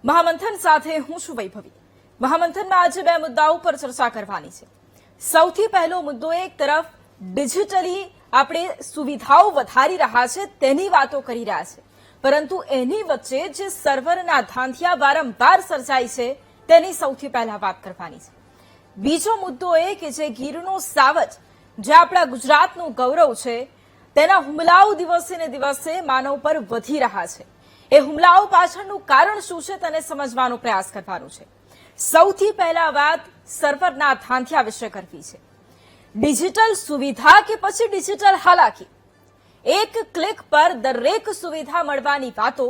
મહામંથન સાથે હું છું વૈભવી। મહામંથનમાં આજે બે મુદ્દાઓ પર ચર્ચા કરવાની છે। સૌથી પહેલો મુદ્દો, એક તરફ ડિજિટલી આપણે સુવિધાઓ વધારી રહ્યા છે તેની વાતો કરી રહ્યા છે, પરંતુ એની વચ્ચે જે સર્વરના ધાંધિયા વારંવાર સર્જાય છે તેની સૌથી પહેલા વાત કરવાની છે। બીજો મુદ્દો એ કે જે ગીરનો સાવજ, જે આપણા ગુજરાતનું ગૌરવ છે, તેના હુમલાઓ દિવસે ને દિવસે માનવ પર વધી રહ્યા છે। એ હુમલાઓ પાછળનું કારણ શું છે તેને સમજવાનો પ્રયાસ કરવાનો છે। સૌથી પહેલા વાત સર્વરના ધાંધિયા વિશે કરવી છે। ડિજિટલ સુવિધા કે પછી ડિજિટલ હાલાકી, એક ક્લિક પર દરેક સુવિધા મળવાની વાતો।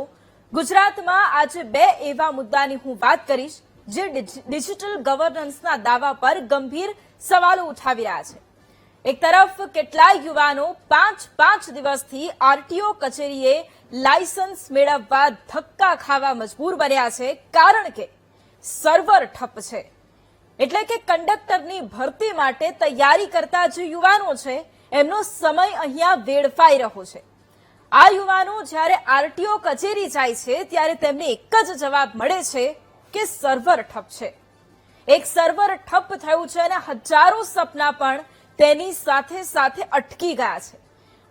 ગુજરાતમાં આજે બે એવા મુદ્દાની હું વાત કરીશ જે ડિજિટલ ગવર્નન્સના દાવા પર ગંભીર સવાલો ઉઠાવી રહ્યા છે। એક તરફ કેટલાય યુવાનો 5 દિવસથી આરટીઓ કચેરીએ લાયસન્સ મેળવવા ધક્કા ખાવા મજબૂર બન્યા છે, કારણ કે સર્વર ઠપ છે। એટલે કે કંડક્ટરની ભરતી માટે તૈયારી કરતા જે યુવાનો છે એમનો સમય અહીંયા વેડફાઈ રહ્યો છે। આ યુવાનો જ્યારે આરટીઓ કચેરી જાય છે ત્યારે તેમને એક જ જવાબ મળે છે કે સર્વર ઠપ છે। એક સર્વર ઠપ થયું છે અને હજારો સપના પણ તેની સાથે સાથે અટકી ગયા છે।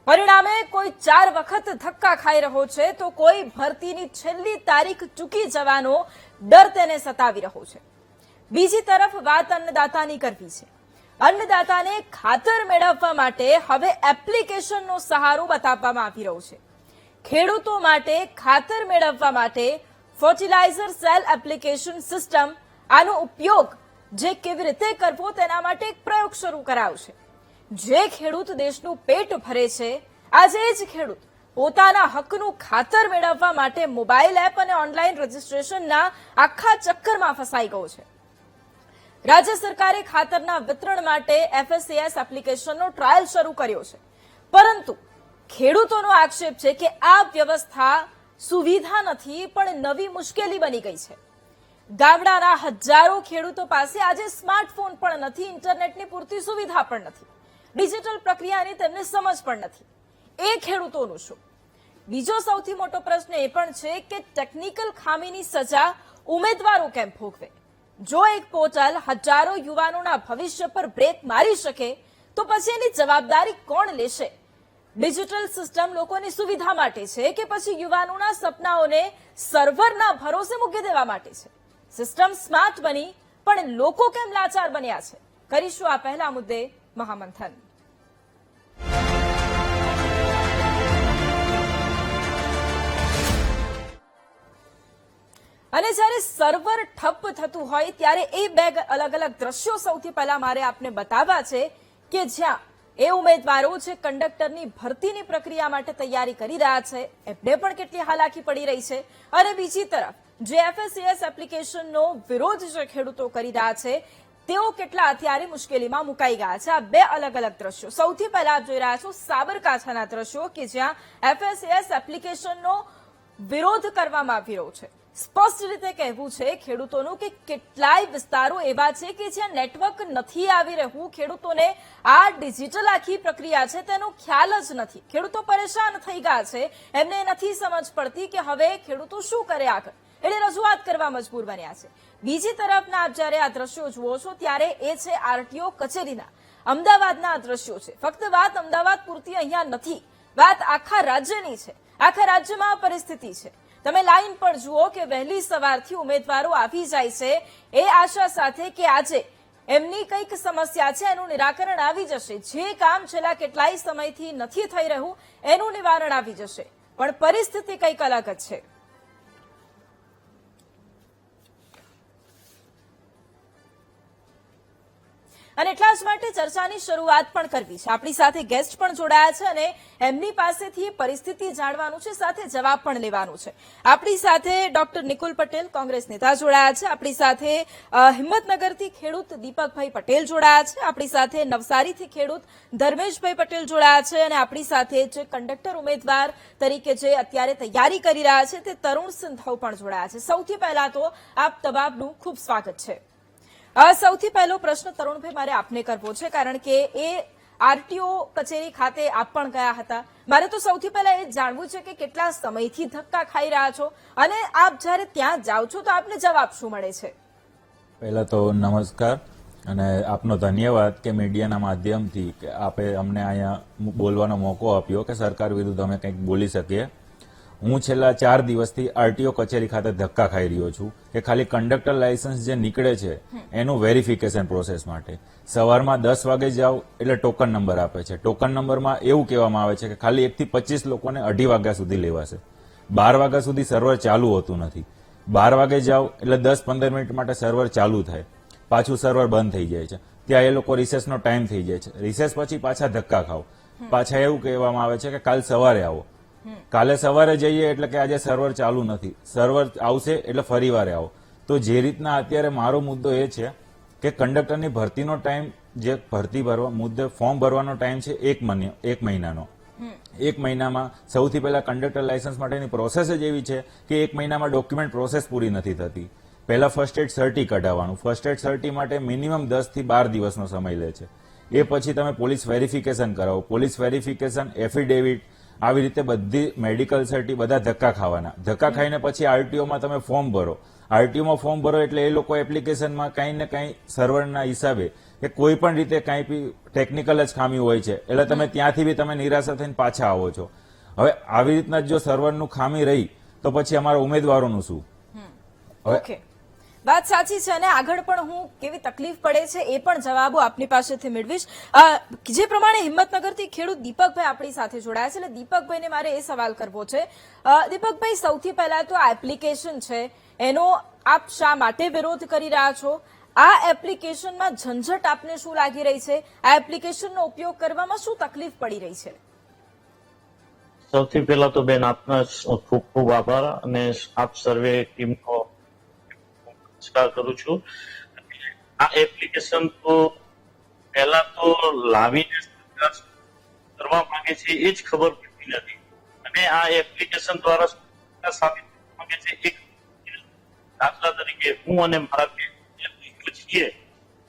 પરિણામે કોઈ 4 વખત ધક્કા ખાઈ રહ્યો છે તો કોઈ ભરતીની છેલ્લી તારીખ ચૂકી જવાનો ડર તેને સતાવી રહ્યો છે। બીજી તરફ વાત અન્નદાતાની કરવી છે। અન્નદાતાને ખાતર મેળવવા માટે હવે એપ્લિકેશનનો સહારો બતાવવામાં આવી રહ્યો છે। ખેડૂતો માટે ખાતર મેળવવા માટે ફર્ટિલાઇઝર સેલ એપ્લિકેશન સિસ્ટમ, આનો ઉપયોગ જે કેવી રીતે કરવો તેના માટે એક પ્રયોગ શરૂ કરાયો છે। જે ખેડૂત દેશનું પેટ ભરે છે, આજે જ ખેડૂત પોતાના હકનું ખાતર મેળવવા માટે મોબાઈલ એપ અને ઓનલાઈન રજીસ્ટ્રેશનના આખા ચક્કરમાં ફસાઈ ગયો છે। રાજ્ય સરકારે ખાતરના વિતરણ માટે FSCS એપ્લિકેશનનો ટ્રાયલ શરૂ કર્યો છે, પરંતુ ખેડૂતોનો આક્ષેપ છે કે આ વ્યવસ્થા સુવિધા નથી પણ નવી મુશ્કેલી બની ગઈ છે। ગામડાના હજારો ખેડૂતો પાસે આજે સ્માર્ટફોન પણ નથી, ઇન્ટરનેટની પૂરતી સુવિધા પણ નથી, ડિજિટલ પ્રક્રિયાની તેમને સમજ પણ નથી। એ ખેડૂતોનું શું? બીજો સૌથી મોટો પ્રશ્ન એ પણ છે કે ટેકનિકલ ખામીની સજા ઉમેદવારો કેમ ભોગવે? જો એક પોર્ટલ હજારો યુવાનોના ભવિષ્ય પર બ્રેક મારી શકે તો પછી એની જવાબદારી કોણ લેશે? ડિજિટલ સિસ્ટમ લોકોની સુવિધા માટે છે કે પછી યુવાનોના સપનાઓને સર્વરના ભરોસે મૂકી દેવા માટે છે? સિસ્ટમ સ્માર્ટ બની પણ લોકો કેમ લાચાર બન્યા છે? કરીશું આ પહેલા મુદ્દે મહામંથન। અને જ્યારે સર્વર ઠપ થતું હોય ત્યારે એ બે અલગ અલગ દ્રશ્યો સૌથી પહેલા મારે આપને બતાવવા છે કે જ્યાં એ ઉમેદવારો જે કંડક્ટરની ભરતીની પ્રક્રિયા માટે તૈયારી કરી રહ્યા છે એમને પણ કેટલી હાલાકી પડી રહી છે, અને બીજી તરફ જે FSCS એપ્લિકેશનનો વિરોધ જે ખેડૂતો કરી રહ્યા છે તેઓ કેટલા અત્યારે મુશ્કેલીમાં મુકાઈ ગયા છે। આ બે અલગ અલગ દ્રશ્યો। સૌથી પહેલા આપ જોઈ રહ્યા છો સાબરકાંઠાના દ્રશ્યો કે જ્યાં FSCS એપ્લિકેશનનો વિરોધ કરવામાં આવી રહ્યો છે। સ્પષ્ટ રીતે કહેવું છે ખેડૂતોનું કે કેટલાય વિસ્તારો એવા છે કે જ્યાં નેટવર્ક નથી આવી રહ્યું, ખેડૂતોને આ ડિજિટલ આખી પ્રક્રિયા છે તેનો ખ્યાલ જ નથી। ખેડૂતો પરેશાન થઈ ગયા છે, એમને નથી સમજ પડતી કે હવે ખેડૂતો શું કરે આગળ, એટલે રજૂઆત કરવા મજબૂર બન્યા છે। બીજી તરફના આપ જ્યારે આ દ્રશ્યો જુઓ છો ત્યારે એ છે આરટીઓ કચેરીના અમદાવાદના આ દ્રશ્યો છે। ફક્ત વાત અમદાવાદ પૂરતી અહીંયા નથી, વાત આખા રાજ્યની છે। આખા રાજ્યમાં પરિસ્થિતિ છે। તમે લાઈન પર જુઓ કે વહેલી સવારથી ઉમેદવારો આવી જાય છે એ આશા સાથે કે આજે એમની કંઈક સમસ્યા છે એનું નિરાકરણ આવી જશે, જે કામ છેલ્લા કેટલાય સમયથી નથી થઈ રહ્યું એનું નિવારણ આવી જશે, પણ પરિસ્થિતિ કંઈક અલગ જ છે। અને એટલા જ માટે ચર્ચાની શરૂઆત પણ કરવી છે। આપણી સાથે ગેસ્ટ પણ જોડાયા છે અને એમની પાસેથી પરિસ્થિતિ જાણવાનું છે, સાથે જવાબ પણ લેવાનું છે। આપણી સાથે ડોક્ટર નિકુલ પટેલ, કોંગ્રેસ નેતા જોડાયા છે। આપણી સાથે હિંમતનગરથી ખેડૂત દીપકભાઈ પટેલ જોડાયા છે। આપણી સાથે નવસારીથી ખેડૂત ધર્મેશભાઈ પટેલ જોડાયા છે અને આપણી સાથે જે કંડક્ટર ઉમેદવાર તરીકે જે અત્યારે તૈયારી કરી રહ્યા છે તે તરુણ સિંધવ પણ જોડાયા છે। સૌથી પહેલા તો આપ તમામનું ખૂબ સ્વાગત છે। સૌથી પહેલો પ્રશ્ન તરુણભાઈ મારે આપને કરવો છે, કારણ કે એ આરટીઓ કચેરી ખાતે આપ પણ ગયા હતા. મારે તો સૌથી પહેલા એ જાણવું છે કે કેટલા સમયથી ધક્કા ખાઈ રહ્યા છો અને આપ જ્યારે ત્યાં જાઓ છો તો આપને જવાબ શું મળે છે? પહેલા તો નમસ્કાર અને આપનો ધન્યવાદ કે મીડિયાના માધ્યમથી કે આપે અમને અહીંયા બોલવાનો મોકો આપ્યો કે સરકાર વિરુદ્ધ અમે કંઈક બોલી શકીએ. હું છેલ્લા 4 દિવસથી આરટીઓ કચેરી ખાતે ધક્કા ખાઈ રહ્યો છું કે ખાલી કંડક્ટર લાયસન્સ જે નીકળે છે એનું વેરિફિકેશન પ્રોસેસ માટે સવારમાં 10 વાગે જાઓ એટલે ટોકન નંબર આપે છે. ટોકન નંબરમાં એવું કહેવામાં આવે છે કે ખાલી 1 થી 25 લોકોને 2:30 વાગ્યા સુધી લેવાશે. 12 વાગ્યા સુધી સર્વર ચાલુ હોતું નથી. 12 વાગે જાઓ એટલે 10-15 મિનિટ માટે સર્વર ચાલુ થાય, પાછું સર્વર બંધ થઈ જાય છે. ત્યાં એ લોકો રિસેસનો ટાઈમ થઈ જાય છે. રિસેસ પછી પાછા ધક્કા ખાઓ, પાછા એવું કહેવામાં આવે છે કે કાલ સવારે આવો. કાલે સવારે જઈએ એટલે કે આજે સર્વર ચાલુ નથી, સર્વર આવશે એટલે ફરી વારે આવો. તો જે રીતના અત્યારે મારો મુદ્દો એ છે કે કંડક્ટરની ભરતીનો ટાઈમ, જે ભરતી ભરવા મુદ્દે ફોર્મ ભરવાનો ટાઈમ છે 1 મહિનાનો. 1 મહિનામાં સૌથી પહેલા કંડક્ટર લાયસન્સ માટેની પ્રોસેસ જ એવી છે કે 1 મહિનામાં ડોક્યુમેન્ટ પ્રોસેસ પૂરી નથી થતી. પહેલા ફર્સ્ટ એડ સર્ટી કઢાવવાનું. ફર્સ્ટ એડ સર્ટી માટે મિનિમમ 10 થી 12 દિવસનો સમય લે છે. એ પછી તમે પોલીસ વેરિફિકેશન કરાવો, પોલીસ વેરિફિકેશન, એફિડેવિટ, આવી રીતે બધી મેડિકલ સર્ટી, બધા ધક્કા ખાવાના. ધક્કા ખાઈને પછી આરટીઓમાં તમે ફોર્મ ભરો. આરટીઓમાં ફોર્મ ભરો એટલે એ લોકો એપ્લિકેશનમાં કંઈ ને કંઈ સર્વરના હિસાબે કે કોઈ પણ રીતે કંઈ બી ટેકનિકલ જ ખામી હોય છે એટલે તમે ત્યાંથી બી તમે નિરાશા થઈને પાછા આવો છો. હવે આવી રીતના જો સર્વરનું ખામી રહી તો પછી અમારા ઉમેદવારોનું શું? ઓકે, વાત સાચી છે અને આગળ પણ હું કેવી તકલીફ પડે છે એ પણ જવાબો આપની પાસેથી મેળવીશ. જે પ્રમાણે હિંમતનગરથી ખેડૂત દીપકભાઈ આપણી સાથે જોડાયા છે એટલે દીપકભાઈને મારે એ સવાલ કરવો છે. દીપકભાઈ, સૌથી પહેલા તો આ એપ્લિકેશન છે એનો આપ શા માટે વિરોધ કરી રહ્યા છો? આ એપ્લિકેશનમાં ઝંઝટ આપને શું લાગી રહી છે? આ એપ્લિકેશનનો ઉપયોગ કરવામાં શું તકલીફ પડી રહી છે? સૌથી પહેલા તો બેન આપનો ખૂબ ખૂબ આભાર અને આપ સર્વે ટીમનો નમસ્કાર કરું છું. આ એપ્લિકેશન તો પહેલા તો લાવીને કરવા માંગે છે એ જ ખબર પડતી નથી અને આ એપ્લિકેશન દ્વારા સાબિત માંગે છે. એક દાખલા તરીકે હું અને મારા છીએ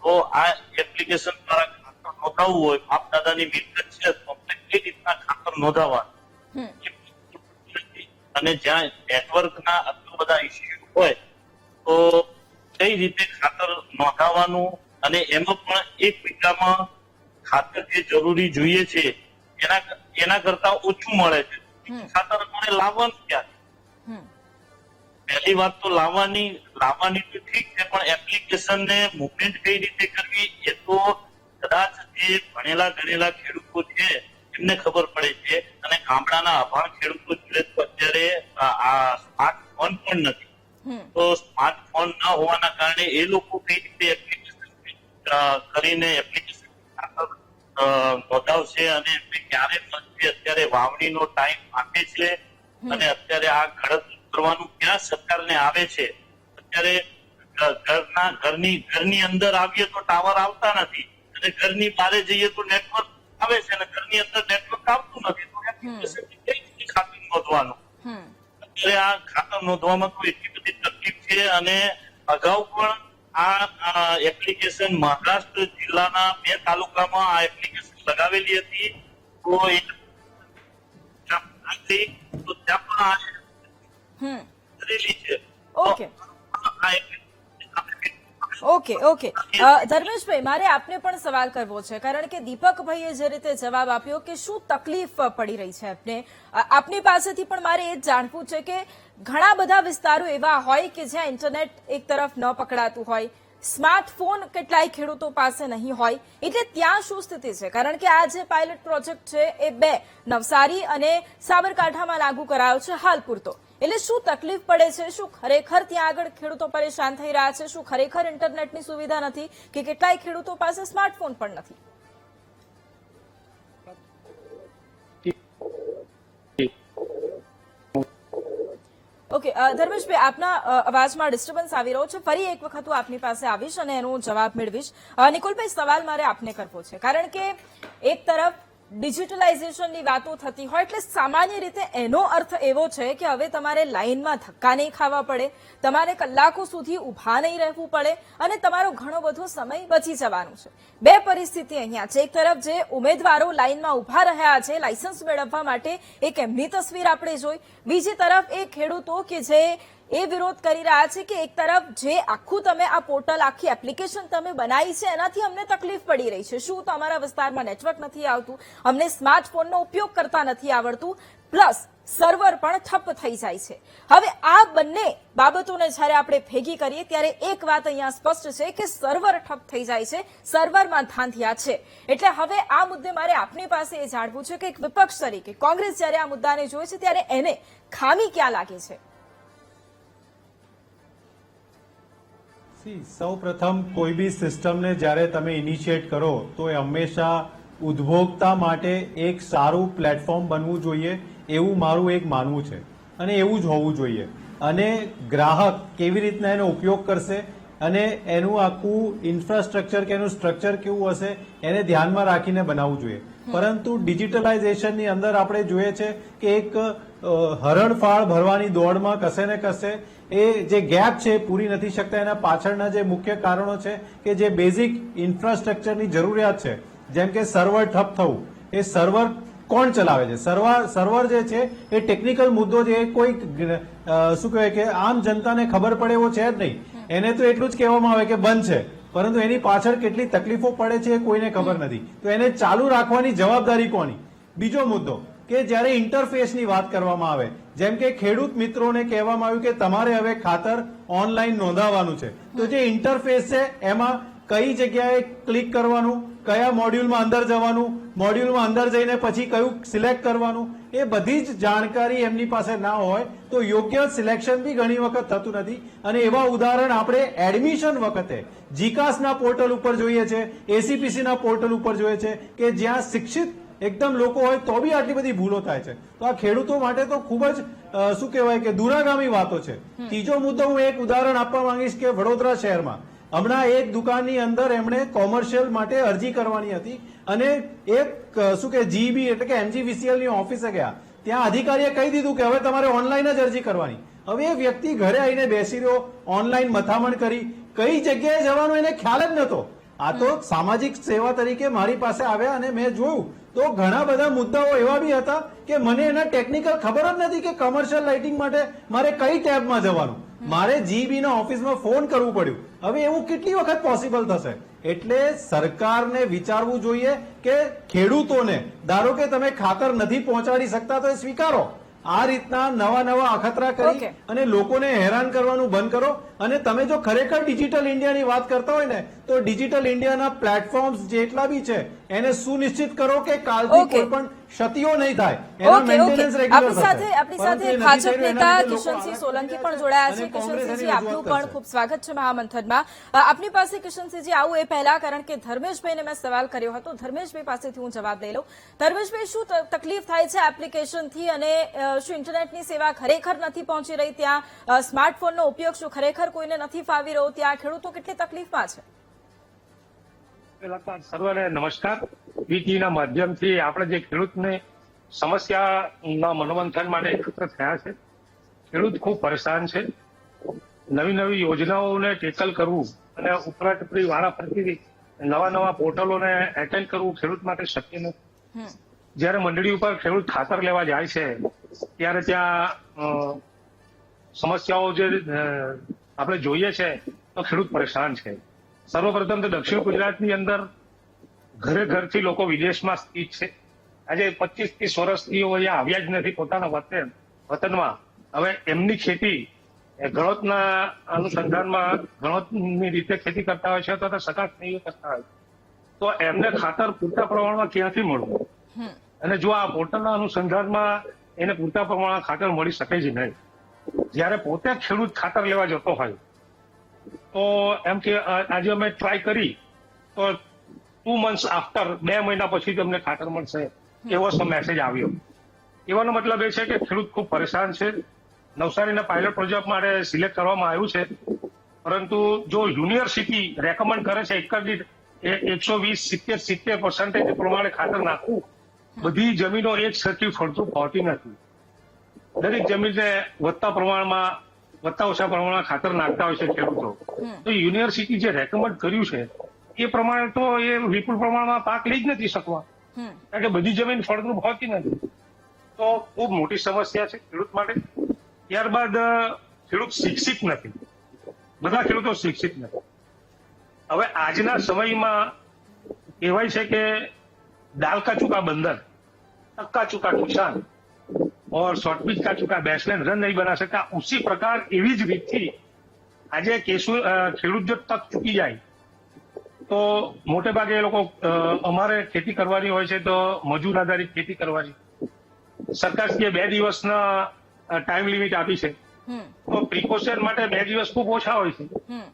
તો આ એપ્લિકેશન દ્વારા ખાતર નોંધાવવું હોય, બાપ દાદાની મિલકત છે તો એ રીતના ખાતર નોંધાવવાનું અને જ્યાં નેટવર્કના આટલા બધા ઇસ્યુ હોય તો કઈ રીતે ખાતર નોંધાવવાનું અને એમાં પણ 1 વીઘામાં ખાતર જે જરૂરી જોઈએ છે એના કરતા ઓછું મળે છે. ખાતર મને લાવવાનું ક્યાં? પહેલી વાત તો લાવવાની તો ઠીક છે, પણ એપ્લિકેશન ને મુવમેન્ટ કઈ રીતે કરવી એ તો કદાચ જે ભણેલા ગણેલા ખેડૂતો છે એમને ખબર પડે છે અને ગામડાના અભાણ ખેડૂતો જોડે તો અત્યારે આ સ્માર્ટફોન પણ નથી. તો સ્માર્ટફોન ન હોવાના કારણે એ લોકો કઈ રીતે એપ્લિકેશન કરીને એપ્લિકેશન નોંધાવશે અને ક્યારે મળશે? અત્યારે વાવણીનો ટાઈમ આપે છે અને અત્યારે આ ગણતરી કરવાનું ક્યાં સરકારને આવે છે? અત્યારે ઘરની અંદર આવીએ તો ટાવર આવતા નથી અને ઘરની બહાર જઈએ તો નેટવર્ક આવે છે અને ઘરની અંદર નેટવર્ક આવતું નથી. તો એપ્લિકેશન કઈ રીતે ખાતર નોંધવાનું? અત્યારે આ ખાતર નોંધવામાં તો એટલી બધી તકલીફ છે અને અગાઉ પણ આ એપ્લિકેશન મહારાષ્ટ્ર જિલ્લાના 2 તાલુકામાં આ એપ્લિકેશન લગાવેલી હતી તો ત્યાં પણ ઓકે, ધર્મેશભાઈ, મારે આપને પણ સવાલ કરવો છે કારણ કે દીપકભાઈએ જે રીતે જવાબ આપ્યો કે શું તકલીફ પડી રહી છે આપની પાસેથી પણ મારે એ જ જાણવું છે કે ઘણા બધા વિસ્તારો એવા હોય કે જ્યાં ઇન્ટરનેટ એક તરફ ન પકડાતું હોય, સ્માર્ટફોન કેટલાય ખેડૂતો પાસે નહીં હોય, એટલે ત્યાં શું સ્થિતિ છે? કારણ કે આ જે પાયલટ પ્રોજેક્ટ છે એ 2 નવસારી અને સાબરકાંઠામાં લાગુ કરાયો છે હાલ પૂરતો. એટલે શું તકલીફ પડે છે? શું ખરેખર ત્યાં આગળ ખેડૂતો પરેશાન થઈ રહ્યા છે? શું ખરેખર ઇન્ટરનેટની સુવિધા નથી કે કેટલાય ખેડૂતો પાસે સ્માર્ટફોન પણ નથી? ઓકે, ધર્મેશભાઈ, આપના અવાજમાં ડિસ્ટર્બન્સ આવી રહ્યો છે. ફરી એક વખત હું આપની પાસે આવીશ અને એનો જવાબ મેળવીશ. નિકુલભાઈ, સવાલ મારે આપને કરવો છે કારણ કે એક તરફ ડિજિટલાઇઝેશનની વાતો થતી હોય એટલે સામાન્ય રીતે એનો અર્થ એવો છે કે હવે તમારે લાઇનમાં ધક્કા નહીં ખાવા પડે, તમારે કલાકો સુધી ઊભા નહીં રહેવું પડે અને તમારો ઘણો બધો સમય બચી જવાનું છે. બે પરિસ્થિતિ અહીંયા છે. એક તરફ જે ઉમેદવારો લાઇનમાં ઊભા રહ્યા છે લાયસન્સ મેળવવા માટે, એક એમની તસવીર આપણે જોઈ. બીજી તરફ એ ખેડૂતો કે જે એ વિરોધ કરી રહ્યા છે કે એક તરફ જે આખું તમે આ પોર્ટલ, આખી એપ્લિકેશન તમે બનાવી છે એનાથી અમને તકલીફ પડી રહી છે. શું તો અમારા વિસ્તારમાં નેટવર્ક નથી આવતું, અમને સ્માર્ટફોનનો ઉપયોગ કરતા નથી આવડતું, પ્લસ સર્વર પણ ઠપ થઈ જાય છે. હવે આ બંને બાબતોને જ્યારે આપણે ભેગી કરીએ ત્યારે એક વાત અહીંયા સ્પષ્ટ છે કે સર્વર ઠપ થઈ જાય છે, સર્વરમાં ધાંધિયા છે. એટલે હવે આ મુદ્દે મારે આપની પાસે એ જાણવું છે કે એક વિપક્ષ તરીકે કોંગ્રેસ જ્યારે આ મુદ્દાને જોઈ છે ત્યારે એને ખામી ક્યાં લાગે છે? સૌ પ્રથમ કોઈ બી સિસ્ટમને જ્યારે તમે ઇનિશિએટ કરો તો એ હંમેશા ઉદ્ભોક્તા માટે એક સારું પ્લેટફોર્મ બનવું જોઈએ એવું મારું એક માનવું છે અને એવું જ હોવું જોઈએ. અને ગ્રાહક કેવી રીતના એનો ઉપયોગ કરશે અને એનું આખું ઇન્ફ્રાસ્ટ્રક્ચર કે એનું સ્ટ્રક્ચર કેવું હશે એને ધ્યાનમાં રાખીને બનાવવું જોઈએ. પરંતુ ડિજિટલાઇઝેશનની અંદર આપણે જોઈએ છે કે એક હરણફાળ ભરવાની દોડમાં કશે ને કશે એ જે ગેપ છે પૂરી નથી શકતા. એના પાછળના જે મુખ્ય કારણો છે કે જે બેઝિક ઇન્ફ્રાસ્ટ્રક્ચરની જરૂરિયાત છે, જેમ કે સર્વર ઠપ થવું, એ સર્વર કોણ ચલાવે છે? સર્વર જે છે એ ટેકનિકલ મુદ્દો છે, એ કોઈ શું કહેવાય કે આમ જનતાને ખબર પડે એવો છે જ નહીં. એને તો એટલું જ કહેવામાં આવે કે બંધ છે, પરંતુ એની પાછળ કેટલી તકલીફો પડે છે એ કોઈને ખબર નથી. તો એને ચાલુ રાખવાની જવાબદારી કોની? બીજો મુદ્દો કે જ્યારે ઇન્ટરફેસની વાત કરવામાં આવે, જેમ કે ખેડૂત મિત્રોને કહેવામાં આવ્યું કે તમારે હવે ખાતર ઓનલાઈન નોંધાવવાનું છે, તો જે ઇન્ટરફેસ છે એમાં કઈ જગ્યાએ ક્લિક કરવાનું, કયા મોડ્યુલમાં અંદર જવાનું, મોડ્યુલમાં અંદર જઈને પછી કયું સિલેક્ટ કરવાનું, એ બધી જ જાણકારી એમની પાસે ના હોય તો યોગ્ય સિલેક્શન બી ઘણી વખત થતું નથી. અને એવા ઉદાહરણ આપણે એડમિશન વખતે જીકાસના પોર્ટલ ઉપર જોઈએ છે, એસીપીસીના પોર્ટલ ઉપર જોઈએ છે કે જ્યાં શિક્ષિત એકદમ લોકો હોય તો બી આટલી બધી ભૂલો થાય છે. તો આ ખેડૂતો માટે તો ખૂબ જ શું કહેવાય કે દૂરાગામી વાતો છે. ત્રીજો મુદ્દો હું એક ઉદાહરણ આપવા માંગીશ કે વડોદરા શહેરમાં હમણાં એક દુકાનની અંદર એમણે કોમર્શિયલ માટે અરજી કરવાની હતી અને એક શું કે જીબી એટલે કે એમજીવીસીએલ ની ઓફિસે ગયા. ત્યાં અધિકારીએ કહી દીધું કે હવે તમારે ઓનલાઈન જ અરજી કરવાની. હવે એ વ્યક્તિ ઘરે આવીને બેસી રહ્યો, ઓનલાઈન મથામણ કરી, કઈ જગ્યાએ જવાનું એને ખ્યાલ જ નતો. આ તો સામાજિક સેવા તરીકે મારી પાસે આવ્યા અને મેં જોયું તો ઘણા બધા મુદ્દાઓ એવા બી હતા કે મને એના ટેકનિકલ ખબર જ નથી કે કમર્શિયલ લાઇટિંગ માટે મારે કઈ ટેબમાં જવાનું. મારે જીબી ના ઓફિસમાં ફોન કરવું પડ્યું. હવે એવું કેટલી વખત પોસિબલ થશે? એટલે સરકારને વિચારવું જોઈએ કે ખેડૂતોને, ધારો કે તમે ખાતર નથી પહોંચાડી શકતા તો એ સ્વીકારો. આ રીતના નવા અખતરા કરી અને લોકોને હેરાન કરવાનું બંધ કરો. અને તમે જો ખરેખર ડિજિટલ ઇન્ડિયાની વાત કરતા હોય ને તો ડિજિટલ ઇન્ડિયાના પ્લેટફોર્મ્સ જેટલા બી છે એને સુનિશ્ચિત કરો કે કાલથી કોઈ પણ ક્ષતિઓ નહીં થાય, એના મેન્ટેનન્સ રેગ્યુલર થશે. આપણી સાથે ભાજપ નેતા કિશનસિંહ સોલંકી પણ જોડાયા છે. કિશનસિંહજી, આપનું પણ ખૂબ સ્વાગત છે મહામંથનમાં. આપની પાસે કિશનસિંહજી આવું એ પહેલા, કારણ કે ધર્મેશભાઈને મેં સવાલ કર્યો હતો, ધર્મેશભાઈ પાસેથી હું જવાબ લઈ લઉં. ધર્મેશભાઈ, શું તકલીફ થાય છે એપ્લિકેશનથી અને શું ઇન્ટરનેટની સેવા ખરેખર નથી પહોંચી રહી ત્યાં? સ્માર્ટફોનનો ઉપયોગ શું ખરેખર કોઈને નથી ફાવી રહ્યો ત્યાં? ખેડૂતો કેટલી તકલીફમાં છે? સર્વને નમસ્કાર. વીટીના માધ્યમથી આપણે જે ખેડૂતને સમસ્યાના મનોમંથન માટે એકત્ર થયા છે. ખેડૂત ખૂબ પરેશાન છે. નવી યોજનાઓને ટેકલ કરવું અને ઉપરાટપરી વારાફરતી નવા પોર્ટલોને એટેન્ડ કરવું ખેડૂત માટે શક્ય નથી. જયારે મંડળી ઉપર ખેડૂત ખાતર લેવા જાય છે ત્યારે ત્યાં સમસ્યાઓ જે આપણે જોઈએ છે તો ખેડૂત પરેશાન છે. સર્વપ્રથમ તો દક્ષિણ ગુજરાતની અંદર ઘરથી લોકો વિદેશમાં સ્થિત છે. આજે 25-30 વર્ષથી અહીંયા આવ્યા જ નથી પોતાના વતનમાં. હવે એમની ખેતી ગણોતના અનુસંધાનમાં ગણોતની રીતે ખેતી કરતા હોય છે અથવા સકાશનીય કરતા હોય તો એમને ખાતર પૂરતા પ્રમાણમાં ક્યાંથી મળવું? અને જો આ પોર્ટલના અનુસંધાનમાં એને પૂરતા પ્રમાણમાં ખાતર મળી શકે જ નહીં. જયારે પોતે ખેડૂત ખાતર લેવા જતો હોય તો એમ કે આજે અમે ટ્રાય કરી તો 2 months આફ્ટર, 2 મહિના પછી તમને ખાતર મળશે એવો મેસેજ આવ્યો. એવાનો મતલબ એ છે કે ખેડૂત ખૂબ પરેશાન છે. નવસારીના પાયલોટ પ્રોજેક્ટ માટે સિલેક્ટ કરવામાં આવ્યું છે, પરંતુ જો યુનિવર્સિટી રેકમેન્ડ કરે છે એકર દીઠ 120-70% પ્રમાણે ખાતર નાખવું બધી જમીનો એક સરખી ફળદ્રુપ હોતી નથી. દરેક જમીનને વધતા ઓછા પ્રમાણમાં ખાતર નાખતા હોય છે ખેડૂતો. તો યુનિવર્સિટી જે રેકમેન્ડ કર્યું છે એ પ્રમાણે તો એ વિપુલ પ્રમાણમાં પાક લઈ જ નથી શકવા, કારણ કે બધી જમીન ફળદ્રુપ હોતી નથી. તો ખૂબ મોટી સમસ્યા છે ખેડૂત માટે. ત્યારબાદ ખેડૂત શિક્ષિત નથી, બધા ખેડૂતો શિક્ષિત નથી. હવે આજના સમયમાં કહેવાય છે કે દાલ કા ચૂકા બંદર, तक का चुका किसान और शॉर्टपिच का चुका बैट्समैन रन नहीं बना सकता, उसी प्रकार एवी જ રીતથી આજે ખેડૂત જો તક ચૂકી જાય તો મોટે ભાગે એ લોકો અમારે ખેતી કરવાની હોય છે તો મજૂર આધારિત ખેતી કરવાની. સરકારશ્રીએ 2 દિવસના ટાઈમ લિમિટ આપી છે, તો પ્રિકોશન માટે 2 દિવસ ખૂબ ઓછા હોય છે,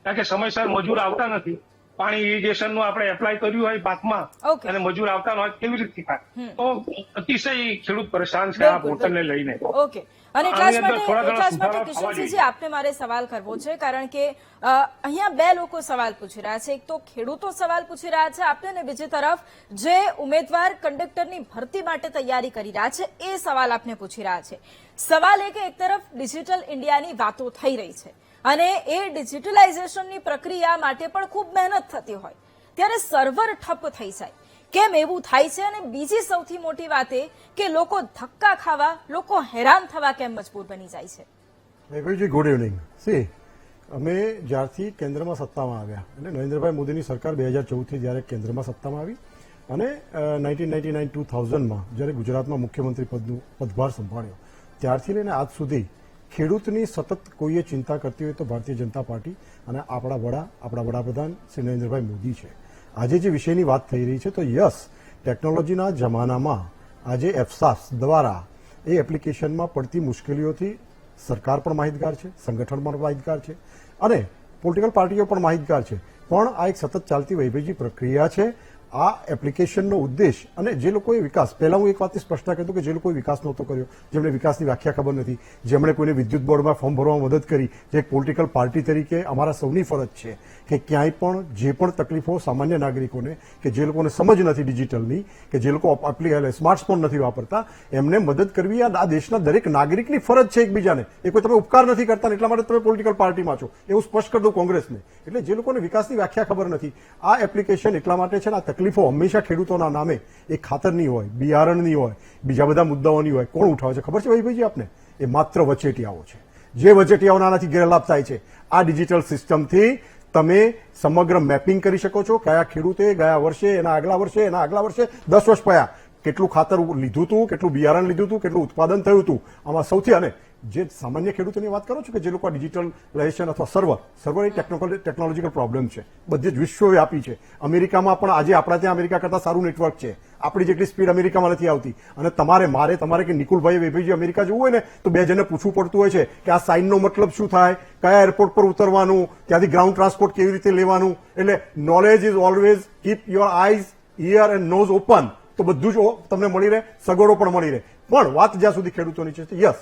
કારણ કે સમયસર મજૂર આવતા નથી. પાણી ઇરિગેશન નું આપણે એપ્લાય કર્યું હોય પાકમાં અને મજૂર આવતા ન હોય કેવી રીતે થાય? તો અતિશય ખેડૂત પરેશાન છે આ પોર્ટલને લઈને. ઓકે, અને એટલા જ માટે કિશનસિંહજી આપને મારે સવાલ કરવો છે, કારણ કે અહીંયા 2 લોકો સવાલ પૂછી રહ્યા છે. એક તો ખેડૂતો સવાલ પૂછી રહ્યા છે આપને, અને બીજી તરફ જે ઉમેદવાર કંડક્ટરની ભરતી માટે તૈયારી કરી રહ્યા છે એ સવાલ આપને પૂછી રહ્યા છે. સવાલ એ કે એક તરફ ડિજિટલ ઇન્ડિયાની વાતો થઈ રહી છે અને એ ડિજિટલાઇઝેશનની પ્રક્રિયા માટે પણ ખૂબ મહેનત થતી હોય, ત્યારે સર્વર ઠપ થઈ જાય. કેમ એવું થાય છે? અને બીજી સૌથી મોટી વાત એ કે લોકો ધક્કા ખાવા, લોકો હેરાન થવા કેમ મજબૂર બની જાય છે? વૈભવજી, ગુડ ઇવનિંગ. સી, અમે જ્યારથી કેન્દ્રમાં સત્તામાં આવ્યા, એટલે નરેન્દ્રભાઈ મોદીની સરકાર 2014થી જ્યારે કેન્દ્રમાં સત્તામાં આવી અને 1999-2000માં જ્યારે ગુજરાતમાં મુખ્યમંત્રી પદનું પદભાર સંભાળ્યો, ત્યારથી લઈને આજ સુધી ખેડૂતની સતત કોઈએ ચિંતા કરતી હોય તો ભારતીય જનતા પાર્ટી અને આપણા વડાપ્રધાન શ્રી નરેન્દ્રભાઈ મોદી છે. આજે જે વિષયની વાત થઈ રહી છે તો યસ, ટેકનોલોજીના જમાનામાં આજે એફસાસ દ્વારા એ એપ્લિકેશનમાં પડતી મુશ્કેલીઓથી સરકાર પણ માહિતગાર છે, સંગઠન પણ માહિતગાર છે અને પોલિટિકલ પાર્ટીઓ પણ માહિતગાર છે. પણ આ એક સતત ચાલતી વૈભવજી પ્રક્રિયા છે. આ એપ્લિકેશનનો ઉદ્દેશ અને જે લોકોએ વિકાસ, પહેલા હું એક વાતની સ્પષ્ટતા કહેતો કે જે લોકોએ વિકાસ નહોતો કર્યો, જેમણે વિકાસની વ્યાખ્યા ખબર નથી, જેમણે કોઈને વિદ્યુત બોર્ડમાં ફોર્મ ભરવામાં મદદ કરી, જે એક પોલિટિકલ પાર્ટી તરીકે અમારા સૌની ફરજ છે કે ક્યાંય પણ જે પણ તકલીફો સામાન્ય નાગરિકોને, કે જે લોકોને સમજ નથી ડિજિટલની, કે જે લોકો સ્માર્ટફોન નથી વાપરતા, એમને મદદ કરવી આ દેશના દરેક નાગરિકની ફરજ છે એકબીજાને. એ કોઈ તમે ઉપકાર નથી કરતા એટલા માટે તમે પોલિટિકલ પાર્ટીમાં છો, એવું સ્પષ્ટ કરી દો કોંગ્રેસને. એટલે જે લોકોને વિકાસની વ્યાખ્યા ખબર નથી, આ એપ્લિકેશન એટલા માટે છે ને, આ તકલીફો હંમેશા ખેડૂતોના નામે એ ખાતરની હોય, બિયારણની હોય, બીજા બધા મુદ્દાઓની હોય, કોણ ઉઠાવે છે ખબર છે ભાઈજી આપને? એ માત્ર વચેટિયાઓ છે. જે વચેટિયાઓના આનાથી ગેરલાભ થાય છે. આ ડિજિટલ સિસ્ટમથી તમે સમગ્ર મેપિંગ કરી શકો છો, કયા ખેડૂતે ગયા વર્ષે, એના આગલા વર્ષે, 10 વર્ષ પહેલા કેટલું ખાતર લીધું હતું, કેટલું બિયારણ લીધું હતું, કેટલું ઉત્પાદન થયું હતું. આમાં સૌથી, અને જે સામાન્ય ખેડૂતોની વાત કરો છો કે જે લોકો ડિજિટલાઇઝેશન અથવા સર્વર એક ટેકનોલોજીકલ પ્રોબ્લેમ છે, બધે જ વિશ્વવ્યાપી છે. અમેરિકામાં પણ આજે આપણા ત્યાં અમેરિકા કરતાં સારું નેટવર્ક છે. આપણી જેટલી સ્પીડ અમેરિકામાં નથી આવતી. અને તમારે કે નિકુલભાઈ વૈભવજી અમેરિકા જવું હોય ને તો 2 જણને પૂછવું પડતું હોય છે કે આ સાઇનનો મતલબ શું થાય, કયા એરપોર્ટ પર ઉતરવાનું, ત્યાંથી ગ્રાઉન્ડ ટ્રાન્સપોર્ટ કેવી રીતે લેવાનું. એટલે knowledge is always keep your eyes, ear and nose open, તો બધું જ તમને મળી રહે, સગવડો પણ મળી રહે. પણ વાત જ્યાં સુધી ખેડૂતોની છે, યસ,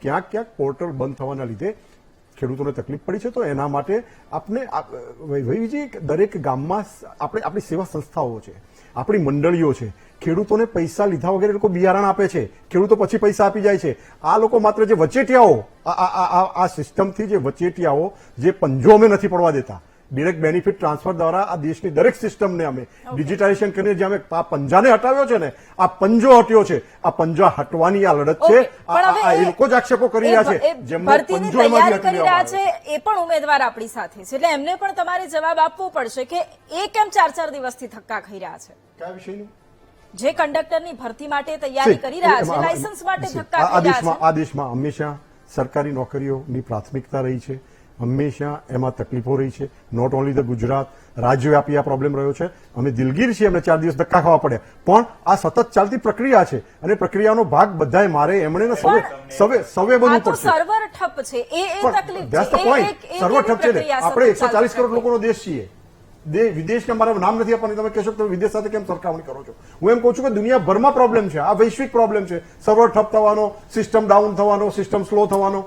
ક્યાંક પોર્ટલ બંધ થવાના લીધે ખેડૂતોને તકલીફ પડી છે. તો એના માટે આપણે વૈભવજી દરેક ગામમાં આપણી સેવા સંસ્થાઓ છે, આપણી મંડળીઓ છે. ખેડૂતોને પૈસા લીધા વગેરે લોકો બિયારણ આપે છે, ખેડૂતો પછી પૈસા આપી જાય છે. આ લોકો માત્ર જે વચેટિયાઓ, આ સિસ્ટમથી જે વચેટિયાઓ, જે પંજો અમે નથી પડવા દેતા, ડિરેક્ટ બેનિફિટ ટ્રાન્સફર દ્વારા આ દેશની દરેક સિસ્ટમને અમે ડિજિટાઇઝેશન કરીને જે અમે આ પંજાને હટાવ્યો છે ને, આ પંજો હટ્યો છે, આ પંજા હટવાની આ લડત છે. એ લોકો જ આક્ષેપો કરી રહ્યા છે જેમને પંજો એમાંથી હટી રહ્યા છે. એ પણ ઉમેદવાર આપણી સાથે છે, એટલે એમને પણ તમારે જવાબ આપવો પડશે કે એ કેમ 4 દિવસથી ધક્કા ખાઈ રહ્યા છે. કયા વિષયનું? જે કંડક્ટરની ભરતી માટે તૈયારી કરી રહ્યા છે, લાયસન્સ માટે ધક્કા ખાઈ રહ્યા છે. આ દેશમાં હંમેશા સરકારી નોકરીઓની પ્રાથમિકતા રહી છે, હંમેશા એમાં તકલીફો રહી છે. નોટ ઓનલી ધ ગુજરાત, રાજ્યવ્યાપી આ પ્રોબ્લેમ રહ્યો છે. અમે દિલગીર છીએ, અમને 4 દિવસ ધક્કા ખાવા પડ્યા, પણ આ સતત ચાલતી પ્રક્રિયા છે અને પ્રક્રિયાનો ભાગ બધાએ મારે એમણે સવે બનવું પડશે. સર્વર ઠપ છે, એ તકલીફ છે. સર્વર ઠપ છે ને, આપણે 140 કરોડ લોકોનો દેશ છીએ. વિદેશના મારા નામ નથી આપવાની, તમે કહેશો તમે વિદેશ સાથે કેમ સરખામણી કરો છો? હું એમ કહું છું કે દુનિયાભરમાં પ્રોબ્લેમ છે, આ વૈશ્વિક પ્રોબ્લેમ છે. સર્વર ઠપ થવાનો, સિસ્ટમ ડાઉન થવાનો, સિસ્ટમ સ્લો થવાનો.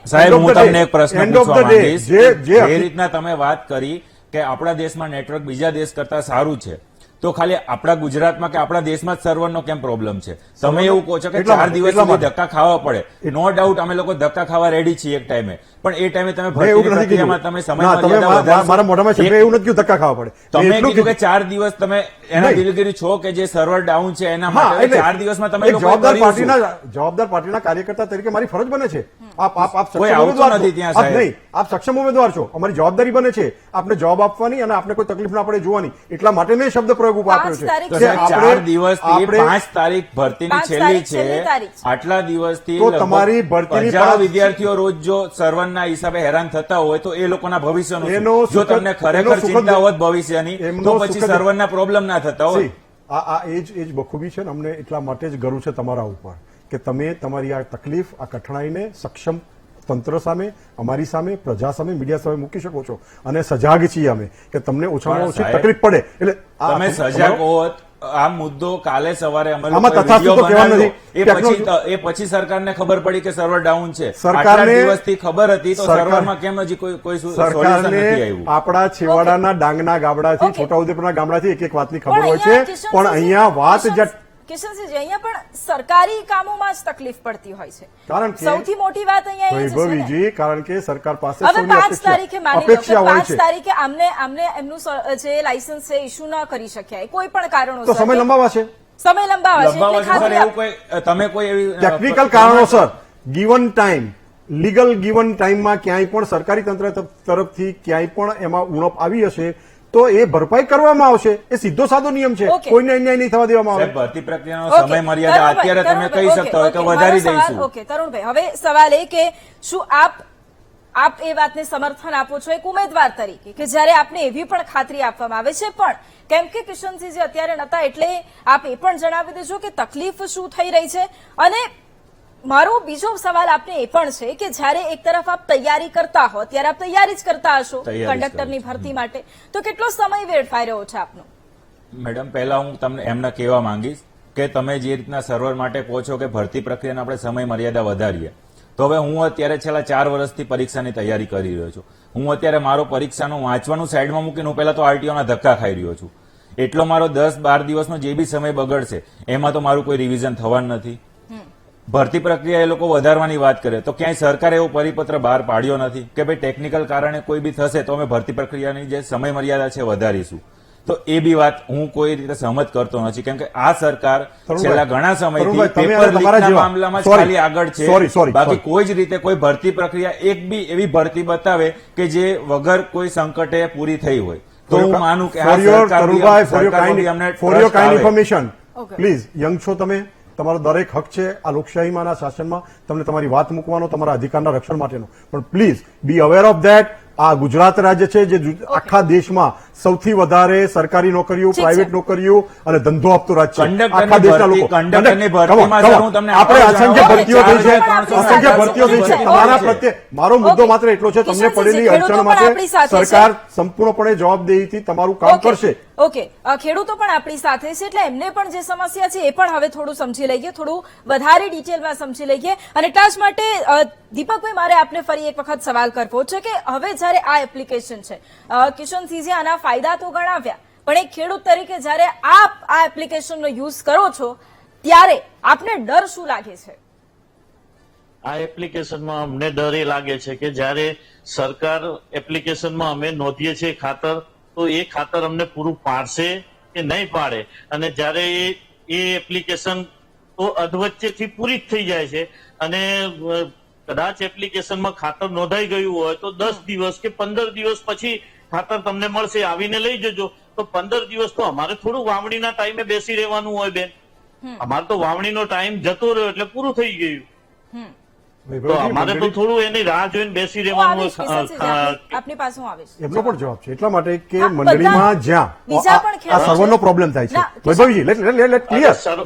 સાહેબ, હું તમને એક પ્રશ્ન પૂછવા માંગીશ. જે રીતના તમે વાત કરી કે આપણા દેશમાં નેટવર્ક બીજા દેશ કરતા સારું છે, તો ખાલી આપણા ગુજરાતમાં કે આપણા દેશમાં જ સર્વરનો કેમ પ્રોબ્લેમ છે? તમે એવું કહો છો કે એટલા 4 માટે, દિવસ એટલા સુધી માટે. ધક્કા ખાવા પડે. નો ડાઉટ અમે લોકો ધક્કા ખાવા રેડી છીએ એક ટાઈમે, પણ એ ટાઈમે તમે મેં એવું ભરતીની નથી કીધું. પ્રક્રિયામાં તમે સમય ના, તમે મર્યાદા વધારશો. મારા મોઢામાં શબ્દ એવું નથી કીધું ધક્કા ખાવા પડે. મેં તમે એટલું કીધું કે 4 દિવસ તમે એના નહીં. દિલગીરી છો કે જે સર્વર ડાઉન છે એના હા, માટે એટલે 4 દિવસમાં તમે એક લોકોએ કર્યું શું? જવાબદાર પાર્ટીના કાર્યકર્તા તરીકે મારી ફરજ બને છે. આપ સક્ષમ કોઈ આવતું ઉમેદવાર છો. નથી ત્યાં, આપ સાહેબ. નહીં, આપ સક્ષમ ઉમેદવાર છો. અમારી જવાબદારી બને છે આપને જવાબ આપવાની અને આપને કોઈ તકલીફ ના પડે જોવાની. એટલા માટે મેં શબ્દ પ્રયોગ ઉપર આપ્યો 5 છે તારીખ તો કે સાહેબ, આપણે- 4 દિવસથી આપણે- 5 તારીખ ભરતીની 5 છેલ્લી તારીખ છે. છેલ્લી તારીખ છે. આટલા દિવસથી તો લગભગ તમારી ભરતીની હજારો 5 વિદ્યાર્થીઓ રોજ જો સર્વરના હિસાબે હેરાન થતા હોય તો એ લોકોના ભવિષ્યનું શું? એનો જો સુખદ- તમને ખરેખર એનો સુખદ- ચિંતા હોત ભવિષ્યની એમનો તો પછી સુખદ- સર્વરના પ્રોબ્લેમ ના થતા હોય. See, આ એ જ બખૂબી છે ને અમને એટલા માટે જ ગર્વ છે તમારા ઉપર કે તમે તમારી આ તકલીફ આ કઠણાઈને સક્ષમ તંત્ર સામે, અમારી સામે, પ્રજા સામે, મીડિયા સામે મૂકી શકો છો અને સજાગ છીએ અમે કે તમને ઓછામાં પણ ઓછી સાહેબ, તકલીફ પડે. એટલે તમે સજાગ હોત આ મુદ્દો કાલે સવારે અમે આમાં લોકોએ તથાસ્તુ વિડીયો તો કહેવાનું બનાવ્યો. નથી. એ પછી સરકારને ખબર પડી કે સર્વર ડાઉન છે. સરકારને- આટલા દિવસથી ખબર હતી તો સરકાર- સર્વરમાં કેમ હજી કોઈ સોલ્યુશન સરકારને નથી આવ્યું? આપણા છેવાડાના ડાંગના ગામડાથી, Okay. છોટાઉદેપુરના ગામડાથી એક એક વાતની ખબર પણ હોય છે, અહીંયા પણ અહીંયા વાત કિશનસિંહજી, અહીંયા પણ સરકારી કામોમાં જ તકલીફ પડતી હોય છે. કારણ કે સૌથી મોટી વાત અહીંયા એ જ છે ને. વૈભવીજી, કારણ કે સરકાર પાસે હવે સૌની 5 તારીખે માની લો કે અપેક્ષા હોય 5 છે તારીખે આમને એમનું જે લાયસન્સ છે ઇસ્યુ ન કરી શક્યા કોઈ પણ તો કારણોસર સમય લંબાવાશે. સમય લંબાવાશે એટલે લંબાવવા છે, સર, ખાતરી એવું કોઈ તમે કોઈ એવી ટેકનિકલ કારણોસર ગીવન ટાઈમ, લીગલ ગીવન ટાઈમમાં ક્યાંય પણ સરકારી તંત્ર તરફથી ક્યાંય પણ એમાં ઉણપ આવી હશે તો એ ભરપાઈ કરવામાં આવશે. એ સીધો સાદો નિયમ છે. Okay. કોઈને અન્યાય નહીં થવા દેવામાં સાહેબ, આવે. ભરતી પ્રક્રિયાનો સમય મર્યાદા અત્યારે તમે કહી શકતા હોય કે વધારી દઈશું. ઓકે તરુણભાઈ, હવે સવાલ એ કે શું આપ એ વાતને સમર્થન આપો છો એક ઉમેદવાર તરીકે કે જ્યારે આપને એવી પણ ખાતરી આપવામાં આવે છે પણ કેમ કે કિશનસિંહજી અત્યારે નતા એટલે આપ એ પણ જણાવી દેજો કે તકલીફ શું થઈ રહી છે. અને મારો બીજો સવાલ આપને એ પણ છે કે જ્યારે એક તરફ આપ તૈયારી કરતા હો ત્યારે આપ તૈયારી જ કરતા હશો તૈયારી જ કંડક્ટરની કરું છું. ભરતી માટે, તો કેટલો સમય વેડફાઈ રહ્યો છે આપનો? મેડમ, પહેલા હું તમને એમને કહેવા માંગીશ કે તમે જે રીતના સર્વર માટે કહો છો કે ભરતી પ્રક્રિયાને આપણે સમય મર્યાદા વધારીએ, તો હવે હું અત્યારે છેલ્લા 4 વર્ષથી પરીક્ષાની તૈયારી કરી રહ્યો છું. હું અત્યારે મારો પરીક્ષાનું વાંચવાનું સાઈડમાં મૂકીને હું પહેલા તો આરટીઓના ધક્કા ખાઈ રહ્યો છું. એટલો મારો 10-12 દિવસનો જે બી સમય બગડશે એમાં તો મારું કોઈ રિવિઝન થવાનું નથી. ભરતી પ્રક્રિયા એ લોકો વધારવાની વાત કરે તો ક્યાંય સરકારે એવો પરિપત્ર બહાર પાડ્યો નથી કે ભાઈ ટેકનિકલ કારણે કોઈ બી થશે તો અમે ભરતી પ્રક્રિયાની જે સમય મર્યાદા છે વધારીશું. તો એ બી વાત હું કોઈ રીતે સહમત કરતો નથી, કેમ કે આ સરકાર છેલ્લા ઘણા સમયથી તરુણભાઈ, તમે પેપર તમારા લીકના જેવા- મામલામાં જ Sorry, ખાલી આગળ છે. sorry, બાકી sorry. કોઈ જ રીતે કોઈ ભરતી પ્રક્રિયા એક બી એવી ભરતી બતાવે કે જે વગર કોઈ સંકટે પૂરી થઈ હોય તો હું માનું કે આ For your- સરકાર બી- તરુણભાઈ, for your સરકારમાં બી kind- અમને for your trust kind આવે. information, Okay. please, યંગ છો તમે, તમારો દરેક હક છે આ લોકશાહીમાં અને આ શાસનમાં તમને તમારી વાત મૂકવાનો, તમારા અધિકારના રક્ષણ માટેનો, પણ please B aware of that. આ ગુજરાત રાજ્ય છે જે આખા દેશમાં સૌથી વધારે સરકારી નોકરીઓ, ઠીક છે. પ્રાઇવેટ નોકરીઓ અને ધંધો આપતું રાજ્ય છે. કંડક્ટરની આખા દેશના ભરતી- લોકો કંડક્ટરની Come on, ભરતીમાં come સર on. હું તમને આપણે આટલું અસંખ્ય જણાવું ભરતીઓ થઈ છે, આપણી સાથે અસંખ્ય છે. ભરતીઓ થઈ છે. ઓકે. તમારા પ્રત્યે મારો મુદ્દો માત્ર એટલો છે, તમને કિશનસિંહજી, પડેલી ખેડૂતો અડચણ પણ આપણી માટે સાથે છે. સરકાર સંપૂર્ણપણે જવાબદેહીથી તમારું કામ ઓકે, કરશે. ઓકે ખેડૂતો પણ આપણી સાથે છે એટલે એમને પણ જે સમસ્યા છે એ પણ હવે થોડું સમજી લઈએ, થોડું વધારે ડિટેલમાં સમજી લઈએ. અને એટલા જ માટે દીપકભાઈ, મારે આપને ફરી એક વખત સવાલ કરવો છે કે હવે જ્યારે આ એપ્લિકેશન છે, કિશનસિંહજી આના ફાયદા તો ગણાવ્યા, પણ એક ખેડૂત તરીકે જ્યારે આપ આ એપ્લિકેશનનો યુઝ કરો છો ત્યારે આપને ડર શું લાગે છે? આ એપ્લિકેશનમાં અમને ડર એ લાગે છે કે જ્યારે સરકાર એપ્લિકેશનમાં અમે નોંધીએ છીએ ખાતર, તો એ ખાતર અમને પૂરું પાડશે કે નહીં પાડે. અને જ્યારે એ એપ્લિકેશન તો અધવચ્ચેથી પૂરી જ થઈ જાય છે અને કદાચ એપ્લિકેશનમાં ખાતર નોંધાઈ ગયું હોય તો 10 દિવસ કે 15 દિવસ પછી ખાતર તમને મળશે, આવીને લઈ જજો. તો 15 દિવસ તો અમારે થોડું વાવણીના ટાઈમે બેસી રહેવાનું હોય બેન. અમારે તો વાવણીનો ટાઈમ જતો રહ્યો એટલે પૂરું થઈ ગયું. તો અમારે તો થોડું એની રાહ જોઈને બેસી હું રહેવાનું આવીશ, કિશનસિંહજી, હોય. આપની પાસે હું આવીશ. એમનો પણ જવાબ છે એટલા માટે કે હા, મંડળીમાં બધા જ્યાં બીજા પણ આ ખેડૂતો સર્વરનો છે. પ્રોબ્લેમ થાય છે. ના, વૈભવજી,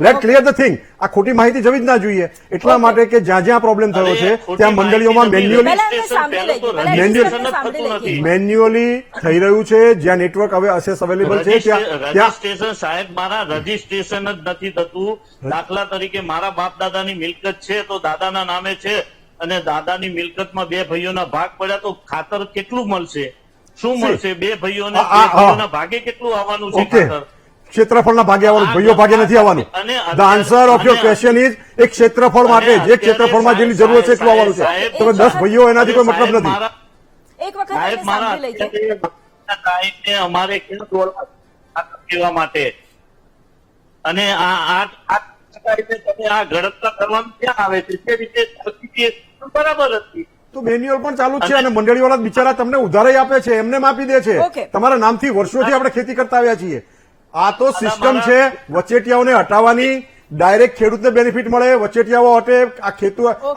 લેટ ક્લિયર ધ થિંગ. આ ખોટી માહિતી જવી જ ના જોઈએ. એટલા માટે કે જ્યાં જ્યાં પ્રોબ્લેમ થયો અરે, છે ખોટી ત્યાં મંડળીઓમાં માહિતી મેન્યુઅલી પહેલા એમને સાંભળી લઈએ, પહેલા રજીસ્ટ્રેશન એમને જ સાંભળી થતું લઈએ. નથી. મેન્યુઅલી થઈ રહ્યું છે. જ્યાં નેટવર્ક હવે અસેસ અવેલેબલ છે ત્યાં રજીસ્ટ્રેશન સાહેબ મારા રજીસ્ટ્રેશન જ નથી થતું. દાખલા તરીકે મારા બાપ દાદાની મિલકત છે તો દાદાના નામે છે અને દાદાની મિલકતમાં 2 ભાઈઓના ભાગ પડ્યા તો ખાતર કેટલું મળશે, શું મળશે? 2 ભાઈઓને 2 ભાઈઓના ભાગે કેટલું આવવાનું છે ઓકે, ખાતર? ક્ષેત્રફળના ભાગે આવવાનું, ભાઈઓ ભાગે નથી આવવાનું. અને the answer of your question is એક ક્ષેત્રફળ માટે જે ક્ષેત્રફળમાં જેની જરૂર છે એટલું આવવાનું છે. તમે 10 ભાઈઓ એનાથી કોઈ મતલબ નથી. એક વખત સાહેબ અમે મારા સાંભળી લઈએ. સાહેબને અમારે ખેડૂત કહેવા માટે અને આ તમે આ ગણતરી કરવાનું ક્યાં આવે છે તે રીતે પરિસ્થિતિ બરાબર હતી. તો મેન્યુઅલ પણ ચાલુ જ છે અને મંડળીવાળા બિચારા તમને ઉધારાઈ આપે છે, એમને આપી દે છે. ઓકે. તમારા નામથી વર્ષોથી આપણે ખેતી કરતા આવ્યા છીએ. આ તો સિસ્ટમ છે વચેટિયાઓને હટાવવાની, ડાયરેક્ટ ખેડૂતને બેનિફિટ મળે, વચેટિયાઓ હટે, આ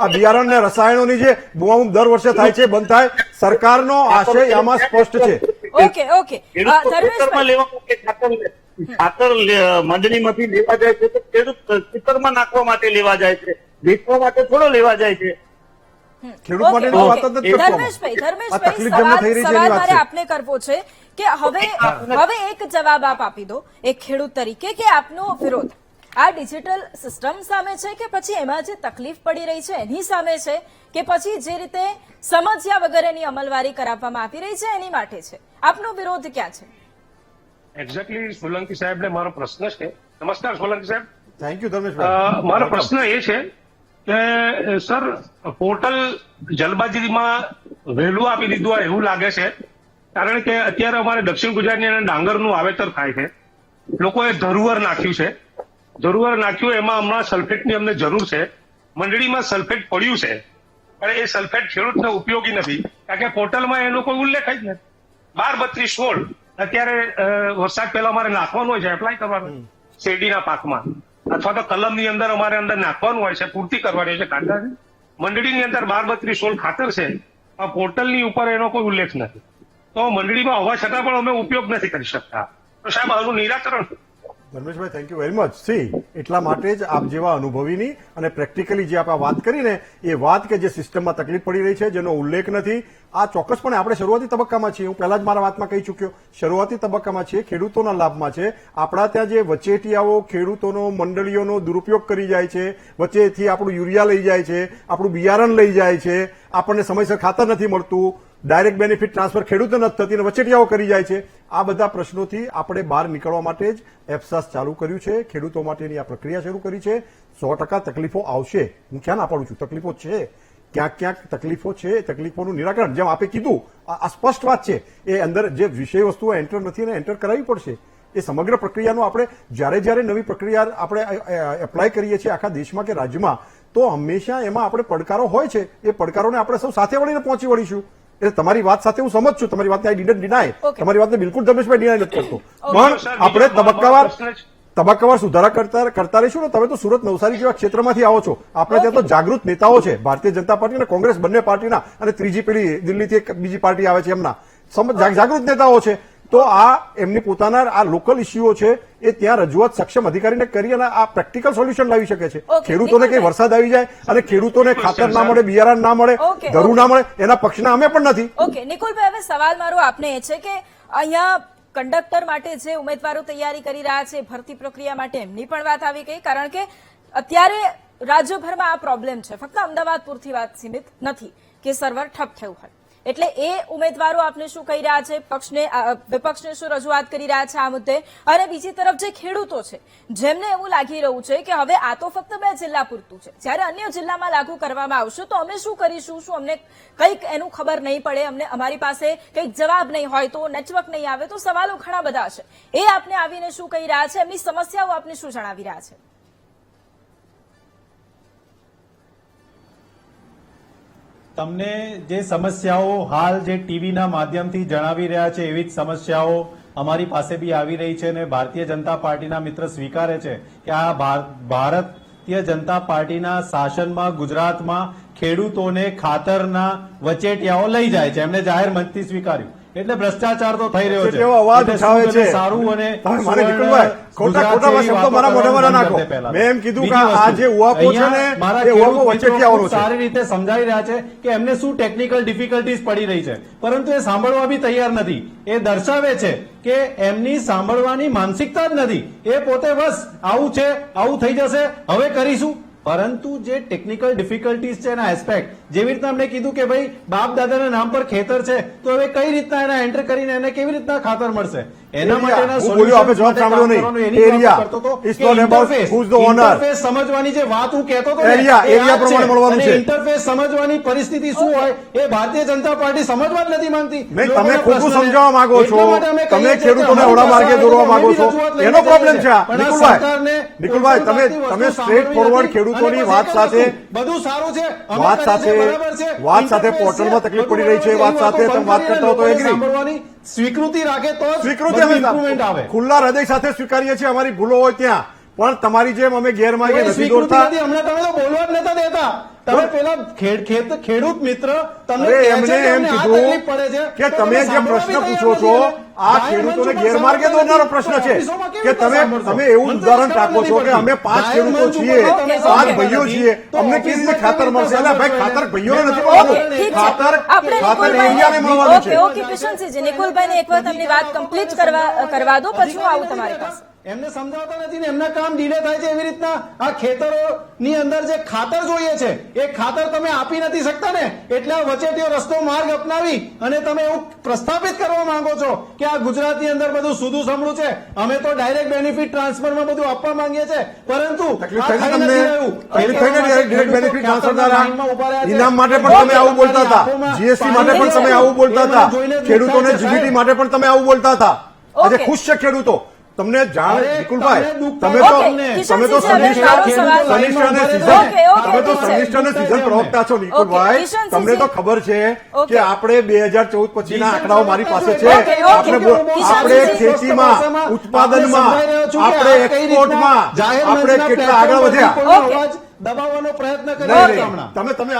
આ બિયારણ ને રસાયણોની જે બુવાબુમ દર વર્ષે થાય છે બંધ થાય. સરકારનો આશય આમાં સ્પષ્ટ છે. ઓકે ઓકે ખેડૂત ધર્મેશભાઈ, લેવા માટે ખાતર મંડળીમાંથી લેવા જાય છે તો ખેડૂત ખેતરમાં નાખવા માટે લેવા જાય છે, વેચવા માટે થોડો લેવા જાય છે. ખેડૂત માટેની ઓકે, વાત જ નથી કરતો. ધર્મેશભાઈ, આ તકલીફ જેમને થઈ રહી છે એની સવાલ વાત મારે છે. આપને કરવો છે કે હવે એક જવાબ આપ આપી દો એક ખેડૂત તરીકે કે આપનો વિરોધ આ ડિજિટલ સિસ્ટમ સામે છે કે પછી એમાં જે તકલીફ પડી રહી છે એની સામે છે કે પછી જે રીતે સમજ્યા વગરની અમલવારી કરાવવામાં આવી રહી છે એની માટે છે? આપનો વિરોધ ક્યાં છે? એક્ઝેક્ટલી સોલંકી સાહેબને મારો પ્રશ્ન છે. નમસ્કાર સોલંકી સાહેબ. Thank you Dharmeshbhai. મારો પ્રશ્ન એ છે કે સર પોર્ટલ જલબાજીમાં વહેલું આપી દીધું હોય એવું લાગે છે, કારણ કે અત્યારે અમારે દક્ષિણ ગુજરાતની અંદર ડાંગરનું વાવેતર થાય છે. લોકોએ ધરુવર નાખ્યું છે, ધરુવર નાખ્યું એમાં હમણાં સલ્ફેટની અમને જરૂર છે. મંડળીમાં સલ્ફેટ પડ્યું છે પણ એ સલ્ફેટ ખેડૂતને ઉપયોગી નથી, કારણ કે પોર્ટલમાં એનો કોઈ ઉલ્લેખ જ નથી. 12-32-16 અત્યારે વરસાદ પહેલા અમારે નાખવાનું હોય છે, એપ્લાય કરવાનું શેરડીના પાકમાં અથવા તો કલમની અંદર અમારે અંદર નાખવાનું હોય છે, પૂર્તિ કરવાની હોય છે કાંટાની. મંડળીની અંદર 12-32-16 ખાતર છે, આ પોર્ટલની ઉપર એનો કોઈ ઉલ્લેખ નથી. તો મંડળીમાં હોવા છતાં પણ અમે ઉપયોગ નથી કરી શકતા. તો સાહેબ આનું નિરાકરણ Dharmeshbhai thank you very much. સી એટલા માટે જ આપ જેવા અનુભવીની અને પ્રેક્ટિકલી જે આપણે વાત કરીને એ વાત કે જે સિસ્ટમમાં તકલીફ પડી રહી છે જેનો ઉલ્લેખ નથી, આ ચોક્કસપણે આપણે શરૂઆતી તબક્કામાં છીએ. હું પહેલા જ મારા વાતમાં કહી ચૂક્યો, શરૂઆતી તબક્કામાં છીએ, ખેડૂતોના લાભમાં છે. આપણા ત્યાં જે વચેટિયાઓ ખેડૂતોનો મંડળીઓનો દુરુપયોગ કરી જાય છે, વચ્ચેથી આપણું યુરિયા લઈ જાય છે, આપણું બિયારણ લઈ જાય છે, આપણને સમયસર ખાતર નથી મળતું, ડાયરેક્ટ બેનિફિટ ટ્રાન્સફર ખેડૂતને નથી થતી અને વચેટિયાઓ કરી જાય છે. આ બધા પ્રશ્નોથી આપણે બહાર નીકળવા માટે જ એફસાસ ચાલુ કર્યું છે, ખેડૂતો માટેની આ પ્રક્રિયા શરૂ કરી છે. 100% તકલીફો આવશે, હું ક્યાં ના પાડું છું, તકલીફો છે, ક્યાંક ક્યાંક તકલીફો છે. તકલીફોનું નિરાકરણ જેમ આપે કીધું આ સ્પષ્ટ વાત છે. એ અંદર જે વિષય વસ્તુઓ એન્ટર નથી એને એન્ટર કરાવવી પડશે. એ સમગ્ર પ્રક્રિયાનો આપણે જ્યારે નવી પ્રક્રિયા આપણે એપ્લાય કરીએ છીએ આખા દેશમાં કે રાજ્યમાં, તો હંમેશા એમાં આપણે પડકારો હોય છે. એ પડકારોને આપણે સૌ સાથે વળીને પહોંચી વળીશું. એટલે તમારી વાત સાથે હું સમજ છું, તમારી વાતને આઈ ડિડન્ટ ડિનાય, તમારી વાતને બિલકુલ ધર્મેશભાઈ ડિનાય નથી કરતો, પણ આપણે તબક્કાવાર સુધારા કરતા રહીશું ને. તમે તો સુરત નવસારી જેવા ક્ષેત્રમાંથી આવો છો, આપણે ત્યાં તો જાગૃત નેતાઓ છે, ભારતીય જનતા પાર્ટી અને કોંગ્રેસ બંને પાર્ટીના, અને ત્રીજી પેઢી દિલ્હીથી એક બીજી પાર્ટી આવે છે એમના જાગૃત નેતાઓ છે. તો આ એમની પોતાના આ લોકલ ઇસ્યુઓ છે એ ત્યાં રજૂઆત સક્ષમ અધિકારીને કરી અને આ પ્રેક્ટિકલ સોલ્યુશન લાવી શકે છે. ખેડૂતોને કઈ વરસાદ આવી જાય અને ખેડૂતોને ખાતર ના મળે, બિયારણ ના મળે, ધરું ના મળે, એના પક્ષના અમે પણ નથી. ઓકે નિકુલભાઈ, હવે સવાલ મારો આપને એ છે કે અહીંયા કંડક્ટર માટે જે ઉમેદવારો તૈયારી કરી રહ્યા છે ભરતી પ્રક્રિયા માટે એમની પણ વાત આવી ગઈ, કારણ કે અત્યારે રાજ્યભરમાં આ પ્રોબ્લેમ છે, ફક્ત અમદાવાદ પૂરતી વાત સીમિત નથી કે સર્વર ઠપ થયું હોય. એટલે એ ઉમેદવારો આપને શું કહી રહ્યા છે, વિપક્ષને શું રજૂઆત કરી રહ્યા છે આ મુદ્દે, અને બીજી તરફ જે ખેડૂતો છે જેમને એવું લાગી રહ્યું છે કે હવે આ તો ફક્ત 2 જિલ્લા પૂરતું છે, જ્યારે અન્ય જિલ્લામાં લાગુ કરવામાં આવશે તો અમે શું કરીશું, શું અમને કંઈક એનું ખબર નહીં પડે, અમને અમારી પાસે કંઈક જવાબ નહીં હોય, તો નેટવર્ક નહીં આવે, તો સવાલો ઘણા બધા છે. એ આપને આવીને શું કહી રહ્યા છે, એમની સમસ્યાઓ આપને શું જણાવી રહ્યા છે? તમને જે સમસ્યાઓ હાલ જે ટીવીના માધ્યમથી જણાવી રહ્યા છે એવી જ સમસ્યાઓ અમારી પાસે બી આવી રહી છે અને ભારતીય જનતા પાર્ટીના મિત્ર સ્વીકારે છે કે આ ભારતીય જનતા પાર્ટીના શાસનમાં ગુજરાતમાં ખેડૂતોને ખાતરના વચેટિયાઓ લઈ જાય છે, એમને જાહેર મંચથી સ્વીકાર્યું. એટલે ભ્રષ્ટાચાર તો થઈ રહ્યો છે. અવાજ ઉઠાવે છે સારું અને ખોટા શબ્દો મારા મોઢામાં ના નાખો. મેં એમ કીધું કે આ જે ઉહાપો છે ને એ ઉહાપો વચેટિયાઓનો છે. સારી રીતે સમજાવી રહ્યા છે કે એમને શું ટેકનિકલ ડિફિકલ્ટીઝ પડી રહી છે, પરંતુ એ સાંભળવા બી તૈયાર નથી. એ દર્શાવે છે કે એમની સાંભળવાની માનસિકતા જ નથી. એ પોતે બસ આવું છે, આવું થઈ જશે, હવે કરીશું, પરંતુ જે ટેકનિકલ ડિફિકલ્ટીઝ છે એના એસ્પેક્ટ, જેવી રીતના અમને કીધું કે ભાઈ બાપ દાદાના નામ પર ખેતર છે, તો હવે કઈ રીતના એના એન્ટર કરીને એને કેવી રીતના ખાતર મળશે, એના માટેના હું બોલ્યો, આપે જવાબ સાંભળ્યો નહીં. Area is not about who is the owner. Interface સમજવાની જે વાત હું કહેતો હતો ને, એરિયા એ આ પ્રમાણે છે. મળવાનું અને છે. ઇન્ટરફેસ સમજવાની પરિસ્થિતિ શું હોય એ ભારતીય જનતા પાર્ટી સમજવા જ નથી માંગતી. નહીં, તમે લોકોના ખોટું પ્રશ્નને. સમજાવવા માંગો છો. એટલા માટે અમે કહીએ તમે છીએ કે ખેડૂતોને અમારી ઓળા માર્ગે પાસે દોરવા અમે માંગો બી છો. રજૂઆત લઈને એનો જઈએ પ્રોબ્લેમ છીએ. છે આ. પણ આ નિકુલભાઈ, સરકારને નિકુલભાઈ, કોઈ પણ તમે વસ્તુ સ્ટ્રેટ સાંભળવી ફોરવર્ડ નથી. ખેડૂતોની અને વાત બસ સાથે એક વસ્તુ, બધું સારું છે, અમે વાત કરીએ છીએ, સાથે બરાબર છે. વાત સાથે ઇન્ટરફેસ પોર્ટલમાં છે, તકલીફ બધું પડી રહી છે, બરાબર વાત સાથે એ તમે વાત બંધ કરતા હો તો કરીને એગ્રી. સાંભળવાની સ્વીકૃતિ રાખે તો જ સ્વીકૃતિ બધું અમે improvement આવે. ખુલ્લા હૃદય સાથે સ્વીકારીએ છીએ અમારી ભૂલો હોય ત્યાં, પણ તમારી જેમ અમે ગેરમાર્ગે કોઈ નથી સ્વીકૃતિ દોરતા. નથી. હમણાં તમે તો બોલવા જ નતા દેતા. તમે પેલા ખેડૂત મિત્ર તમને અરે કહે છે એમને કે એમ અમને આ કીધું તકલીફ પડે છે, કે તો તમે જે સાંભળવા પ્રશ્ન બી પૂછો છો તૈયાર નથી. આ જાહેર ખેડૂતોને મંચ ઉપર ગેરમાર્ગે સાંભળવા દોરનારો નથી. પ્રશ્ન તો છે ઓફિસોમાં કેવી કે રીતે સાંભળશો? તમે એવું મને તો ઉદાહરણ ખબર આપો નથી છો કે પડતી. અમે 5 જાહેર ખેડૂતો મંચ છીએ, ઉપર તમે 5 સાંભળતા ભાઈઓ નથી. છીએ, તો અમને કેવી રીતે ઓફિસમાં ખાતર કેવી મળશે? રીતે એટલે ભાઈ સાંભળશો? ખાતર ભાઈઓને નથી ઓકે, મળવાનું. ઠીક છે. ખાતર આપણે ખાતર નિકુલભાઈને- એરિયાને મળવાનું છે. ઓકે, કિશનસિંહજી, નિકુલભાઈને એક વાર તમને વાત કમ્પ્લીટ કરવા દો, પછી હું આવું તમારી પાસે. એમને સમજાવતા નથી ને એમના કામ ડીલે થાય છે. એવી રીતના આ ખેતરોની અંદર જે ખાતર જોઈએ છે એ ખાતર તમે આપી નથી શકતા ને, એટલે આ વચેટીયો રસ્તો માર્ગ અપનાવી અને તમે એવું પ્રસ્થાપિત કરવા માંગો છો કે આ ગુજરાતની અંદર બધું સુધું સમળું છે, અમે તો ડાયરેક્ટ બેનિફિટ ટ્રાન્સફરમાં બધું આપવા માંગીએ છીએ, પરંતુ તકલીફ આ થઈ થઈ તમને? નથી રહ્યું. તકલીફ થઈ ને ડિરેક્ટ બેનિફિટ ટ્રાન્સફર દ્વારા? લાઈનમાં ઊભા રહ્યા છે. ઇનામ માટે પણ તમે આવું બોલતા હતા, જીએસટી માટે પણ તમે આવું બોલતા હતા, ખેડૂતોને જીબીટી માટે પણ તમે આવું બોલતા હતા. આજે ઓકે. ખુશ છે ખેડૂતો. તમને જાણ અરે, નિકુલભાઈ, તમને દુઃખ તમે થાય તો છે. ઓકે, તમે તો કિશનસિંહજી, હવે મારો સવાલ- સનિષ્ઠ અને ઓકે, સીઝન ઓકે, તમે તો ઠીક છે. સનિષ્ઠ અને સીઝન પ્રવક્તા છો નિકુલભાઈ. કિશનસિંહજી. તમને તો ખબર છે ઓકે. કે આપણે 2014 પછીના આંકડાઓ મારી પાસે છે. Okay, okay. આપણે ખેતીમાં, ઉત્પાદનમાં, આપણે એક્સપોર્ટમાં આપણે કેટલા આગળ વધ્યા. ઓકે. દબાવવાનો પ્રયત્ન નહીં, કર્યો નહીં. હમણાં. તમે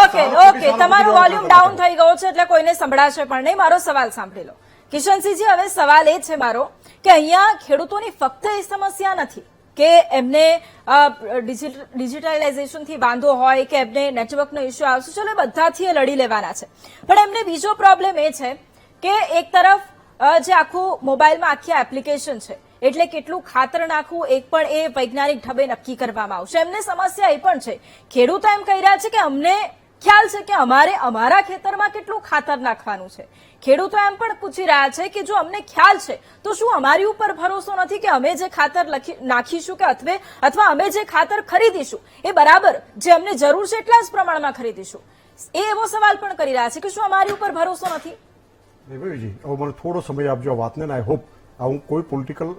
ઓકે, ઓકે, તમારું વોલ્યુમ ડાઉન થઈ ગયો છે એટલે કોઈને સંભળાશે પણ નહીં. મારો સવાલ સાંભળી લો. કિશનસિંહજી, હવે સવાલ એ છે મારો કે અહીંયા ખેડૂતોની ફક્ત એ સમસ્યા નથી કે એમને ડિજિટલાઇઝેશનથી વાંધો હોય કે એમને નેટવર્કનો ઇસ્યુ આવશે, ચલો એ બધાથી એ લડી લેવાના છે, પણ એમને બીજો પ્રોબ્લેમ એ છે કે એક તરફ જે આખું મોબાઈલમાં આખી એપ્લિકેશન છે, એટલે કેટલું ખાતર નાખવું એક પણ એ વૈજ્ઞાનિક ઢબે નક્કી કરવામાં આવશે. એમને સમસ્યા એ પણ છે, ખેડૂતો એમ કહી રહ્યા છે કે અમને ખ્યાલ છે કે અમારે અમારા ખેતરમાં કેટલું ખાતર નાખવાનું છે. ખેડૂતો એમ પણ પૂછી રહ્યા છે કે જો અમને ખ્યાલ છે તો શું અમારી ઉપર ભરોસો નથી કે અમે જે ખાતર નાખીશું કે અથવા અમે જે ખાતર ખરીદીશું એ બરાબર જે અમને જરૂર છે એટલા જ પ્રમાણમાં ખરીદીશું? એ એવો સવાલ પણ કરી રહ્યા છે કે શું અમારી ઉપર ભરોસો નથી? દેવજીજી, હવે મને થોડો સમય આપજો આ વાતને. આઈ હોપ હું કોઈ પોલિટિકલ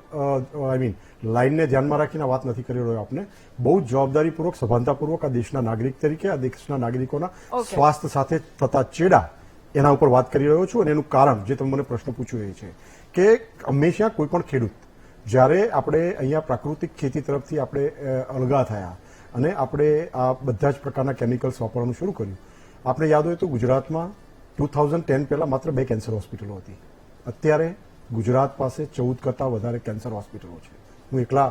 લાઈનને ધ્યાનમાં રાખીને વાત નથી કરી રહ્યો. આપને બહુ જવાબદારીપૂર્વક, સભાનતાપૂર્વક આ દેશના નાગરિક તરીકે આ દેશના નાગરિકોના સ્વાસ્થ્ય સાથે થતા ચેડા એના ઉપર વાત કરી રહ્યો છું. અને એનું કારણ જે તમે મને પ્રશ્ન પૂછ્યો એ છે કે હંમેશા કોઈ પણ ખેડૂત, જ્યારે આપણે અહીંયા પ્રાકૃતિક ખેતી તરફથી આપણે અલગા થયા અને આપણે આ બધા જ પ્રકારના કેમિકલ્સ વાપરવાનું શરૂ કર્યું, આપણે યાદ હોય તો ગુજરાતમાં 2010 પહેલા માત્ર 2 કેન્સર હોસ્પિટલો હતી. અત્યારે ગુજરાત પાસે 14 કરતાં વધારે કેન્સર હોસ્પિટલો છે. હું એકલા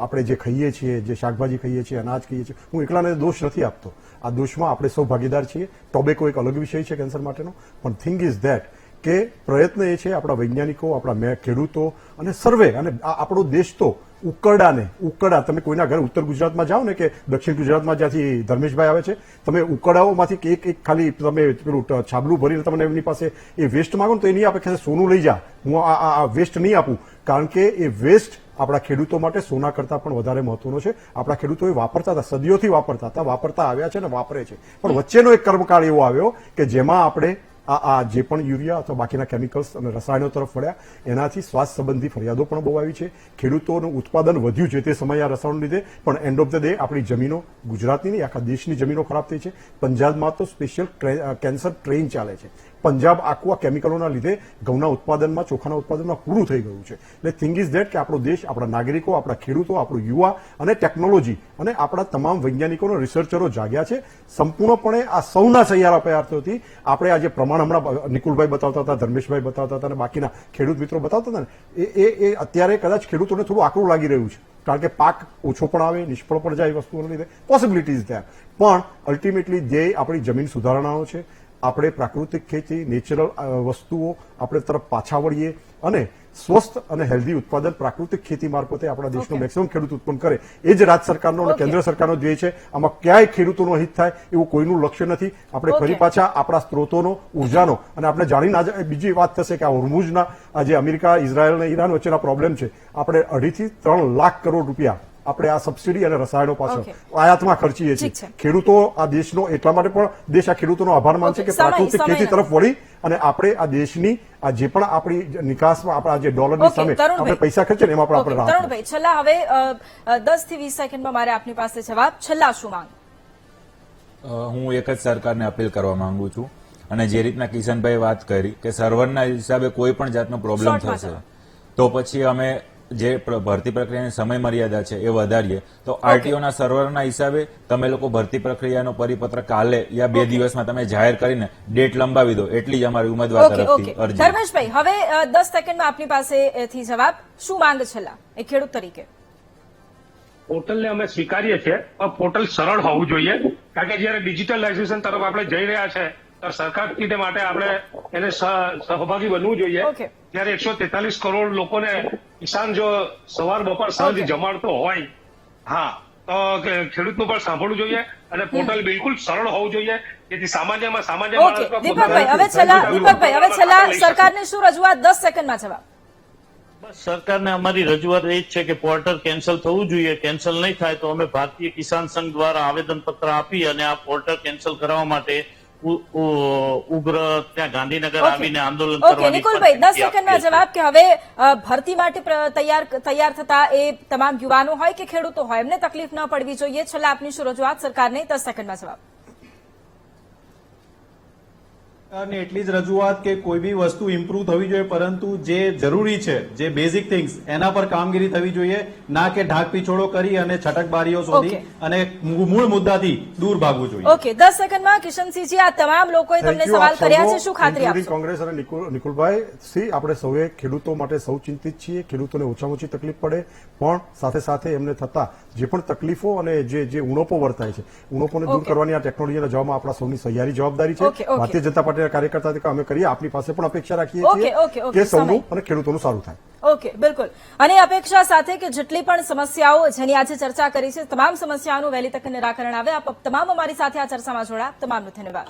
આપણે જે ખાઈએ છીએ, જે શાકભાજી ખાઈએ છીએ, અનાજ ખાઈએ છીએ, હું એકલાને દોષ નથી આપતો. આ દોષમાં આપણે સૌ ભાગીદાર છીએ. ટોબેકો એક અલગ વિષય છે કેન્સર માટેનો, પણ થિંગ ઇઝ ધેટ કે પ્રયત્ન એ છે આપણા વૈજ્ઞાનિકો, આપણા ખેડૂતો અને સર્વે, અને આપણો દેશ તો ઉકરડા તમે કોઈના ઘરે ઉત્તર ગુજરાતમાં જાઓ ને કે દક્ષિણ ગુજરાતમાં જ્યાંથી ધર્મેશભાઈ આવે છે, તમે ઉકરડાઓમાંથી એક ખાલી તમે પેલું છાબલું ભરીને તમને એમની પાસે એ વેસ્ટ માંગો ને તો એ નહીં આપે, કે સોનું લઈ જા, હું આ વેસ્ટ નહીં આપું. કારણ કે એ વેસ્ટ આપણા ખેડૂતો માટે સોના કરતાં પણ વધારે મહત્વનો છે. આપણા ખેડૂતો એ વાપરતા હતા, સદીઓથી વાપરતા આવ્યા છે અને વાપરે છે. પણ વચ્ચેનો એક કર્મકાળ એવો આવ્યો કે જેમાં આપણે આ જે પણ યુરિયા અથવા બાકીના કેમિકલ્સ અને રસાયણો તરફ વળ્યા, એનાથી સ્વાસ્થ્ય સંબંધી ફરિયાદો પણ બહુ આવી છે. ખેડૂતોનું ઉત્પાદન વધ્યું છે તે સમયે આ રસાયણો લીધે, પણ એન્ડ ઓફ ધ ડે આપણી જમીનો, ગુજરાતની નહીં આખા દેશની જમીનો ખરાબ થઈ છે. પંજાબમાં તો સ્પેશિયલ કેન્સર ટ્રેન ચાલે છે. પંજાબ આખું આ કેમિકલોના લીધે ઘઉંના ઉત્પાદનમાં, ચોખાના ઉત્પાદનમાં પૂરું થઈ ગયું છે. એટલે થિંગ ઇઝ ધેટ કે આપણો દેશ, આપણા નાગરિકો, આપણા ખેડૂતો, આપણું યુવા અને ટેકનોલોજી અને આપણા તમામ વૈજ્ઞાનિકો, રિસર્ચરો જાગ્યા છે. સંપૂર્ણપણે આ સૌના સહિયારા પ્રયાસોથી આપણે આજે પ્રમાણ હમણાં નિકુલભાઈ બતાવતા હતા, ધર્મેશભાઈ બતાવતા હતા અને બાકીના ખેડૂત મિત્રો બતાવતા હતા ને, એ અત્યારે કદાચ ખેડૂતોને થોડું આકરું લાગી રહ્યું છે. કારણ કે પાક ઓછો પણ આવે, નિષ્ફળ પણ જાય વસ્તુઓને લીધે, પોસિબિલિટીઝ ત્યાં. પણ અલ્ટિમેટલી ધ્યેય આપણી જમીન સુધારણાઓ છે. આપણે પ્રાકૃતિક ખેતી, નેચરલ વસ્તુઓ આપણે તરફ પાછા વળીએ અને સ્વસ્થ અને હેલ્ધી ઉત્પાદન પ્રાકૃતિક ખેતી મારફતે આપણા દેશનો મેક્સિમમ ખેડૂત ઉત્પન્ન કરે એ જ રાજ્ય સરકારનો અને કેન્દ્ર સરકારનો ધ્યેય છે. આમાં ક્યાંય ખેડૂતોનું હિત થાય એવું કોઈનું લક્ષ્ય નથી. આપણે ફરી પાછા આપણા સ્ત્રોતોનો, ઉર્જાનો, અને આપણે જાણીને આજે બીજી વાત થશે કે આ હોર્મુઝના આજે અમેરિકા, ઇઝરાયલ અને ઈરાન વચ્ચેના પ્રોબ્લેમ છે. આપણે 2.5 થી 3 લાખ કરોડ રૂપિયા આપણે આ સબસિડી અને રસાયણો પાછળ આયાતમાં ખર્ચીએ છીએ. ખેડૂતો આ દેશનો એટલા માટે પણ દેશ આ ખેડૂતોનો આભાર માનશે કે પ્રાકૃતિક ખેતી તરફ વળી અને આપણે આ દેશની આ જે પણ આપણી નિકાસમાં આપણા જે ડોલરની સામે આપણે પૈસા ખર્ચે ને એમાં પણ આપણે રાહત. તરુણભાઈ, છેલ્લા હવે 10 થી 20 સેકન્ડમાં મારે આપની પાસે જવાબ. છેલ્લા શું માંગ? હું એક જ સરકારને અપીલ કરવા માંગુ છું, અને જે રીતના કિશનભાઈ વાત કરી કે સર્વરના હિસાબે કોઈ પણ જાતનો પ્રોબ્લેમ થશે તો પછી અમે જે ભરતી પ્રક્રિયાની સમય મર્યાદા છે એ વધારીએ. તો આરટીઓના સર્વરના હિસાબે તમે લોકો ભરતી પ્રક્રિયાનો પરિપત્ર કાલે યા 2 દિવસમાં તમે જાહેર કરીને ડેટ લંબાવી દો, એટલી જ અમારી ઉમેદવાર તરફથી અરજી. ધર્મેશભાઈ, હવે 10 સેકન્ડમાં આપની પાસેથી જવાબ. શું માંગ છેલ્લા એક ખેડૂત તરીકે? પોર્ટલને અમે સ્વીકારીએ છીએ, પણ પોર્ટલ સરળ હોવું જોઈએ, કારણ કે જયારે ડિજિટલાઇઝેશન તરફ આપણે જઈ રહ્યા છે તો સરકાર માટે આપણે એને સહભાગી બનવું જોઈએ. ત્યારે 143 કરોડ લોકોને કિસાન જો સવાર બપોર સાંજ જમાડતો હોય, તો ખેડૂતનું પણ સાંભળવું જોઈએ અને પોર્ટલ બિલકુલ સરળ હોવું જોઈએ, જેથી સામાન્ય દીપકભાઈ, હવે છેલ્લા સરકારને શું રજૂઆત? 10 સેકન્ડમાં જવાબ. બસ સરકારને અમારી રજૂઆત એ જ છે કે પોર્ટલ કેન્સલ થવું જોઈએ. કેન્સલ નહીં થાય તો અમે ભારતીય કિસાન સંઘ દ્વારા આવેદનપત્ર આપી અને આ પોર્ટલ કેન્સલ કરવા માટે ઉગ્ર ત્યાં ગાંધીનગર આવીને આંદોલન કરવાની. નિકુલભાઈ, 10 સેકન્ડમાં જવાબ કે હવે ભરતી માટે તૈયાર થતા એ તમામ યુવાનો હોય કે ખેડૂતો હોય, એમને તકલીફ ન પડવી જોઈએ. છેલ્લા આપની શું રજૂઆત સરકારને? 10 સેકન્ડમાં જવાબ. સરકારની એટલી જ રજૂઆત કે કોઈ બી વસ્તુ ઇમ્પ્રુવ થવી જોઈએ, પરંતુ જે જરૂરી છે, જે બેઝિક થિંગ્સ, એના પર કામગીરી થવી જોઈએ, ના કે ઢાક પીછોડો કરી અને છટકબારીઓ શોધી અને મૂળ મુદ્દાથી દૂર ભાગવું જોઈએ. ઓકે, 10 સેકન્ડમાં કિશનસિંહજી, આ તમામ લોકોએ તમને સવાલ કર્યા છે, શું ખાતરી આપશો? કોંગ્રેસ અને નિકુલભાઈ, આપણે સૌએ ખેડૂતો માટે સૌ ચિંતિત છીએ. ખેડૂતોને ઓછામાં ઓછી તકલીફ પડે, પણ સાથે સાથે એમને થતા જે પણ તકલીફો અને જે ઉણપો વર્તાય છે, ઉણપોને દૂર કરવાની આ ટેકનોલોજીના જવાબમાં આપણા સૌની સહિયારી જવાબદારી છે. ભારતીય જનતા પાર્ટીના કાર્યકર્તા તરીકે અમે કરીએ, આપની પાસે પણ અપેક્ષા રાખીએ છીએ કે સૌનું અને ખેડૂતોનું સારું થાય. ઓકે, બિલકુલ. અને અપેક્ષા સાથે કે જેટલી પણ સમસ્યાઓ જેની આજે ચર્ચા કરી છે, તમામ સમસ્યાઓનું વહેલી તકે નિરાકરણ આવે. આપ તમામ અમારી સાથે આ ચર્ચામાં જોડાયા, તમામનો ધન્યવાદ.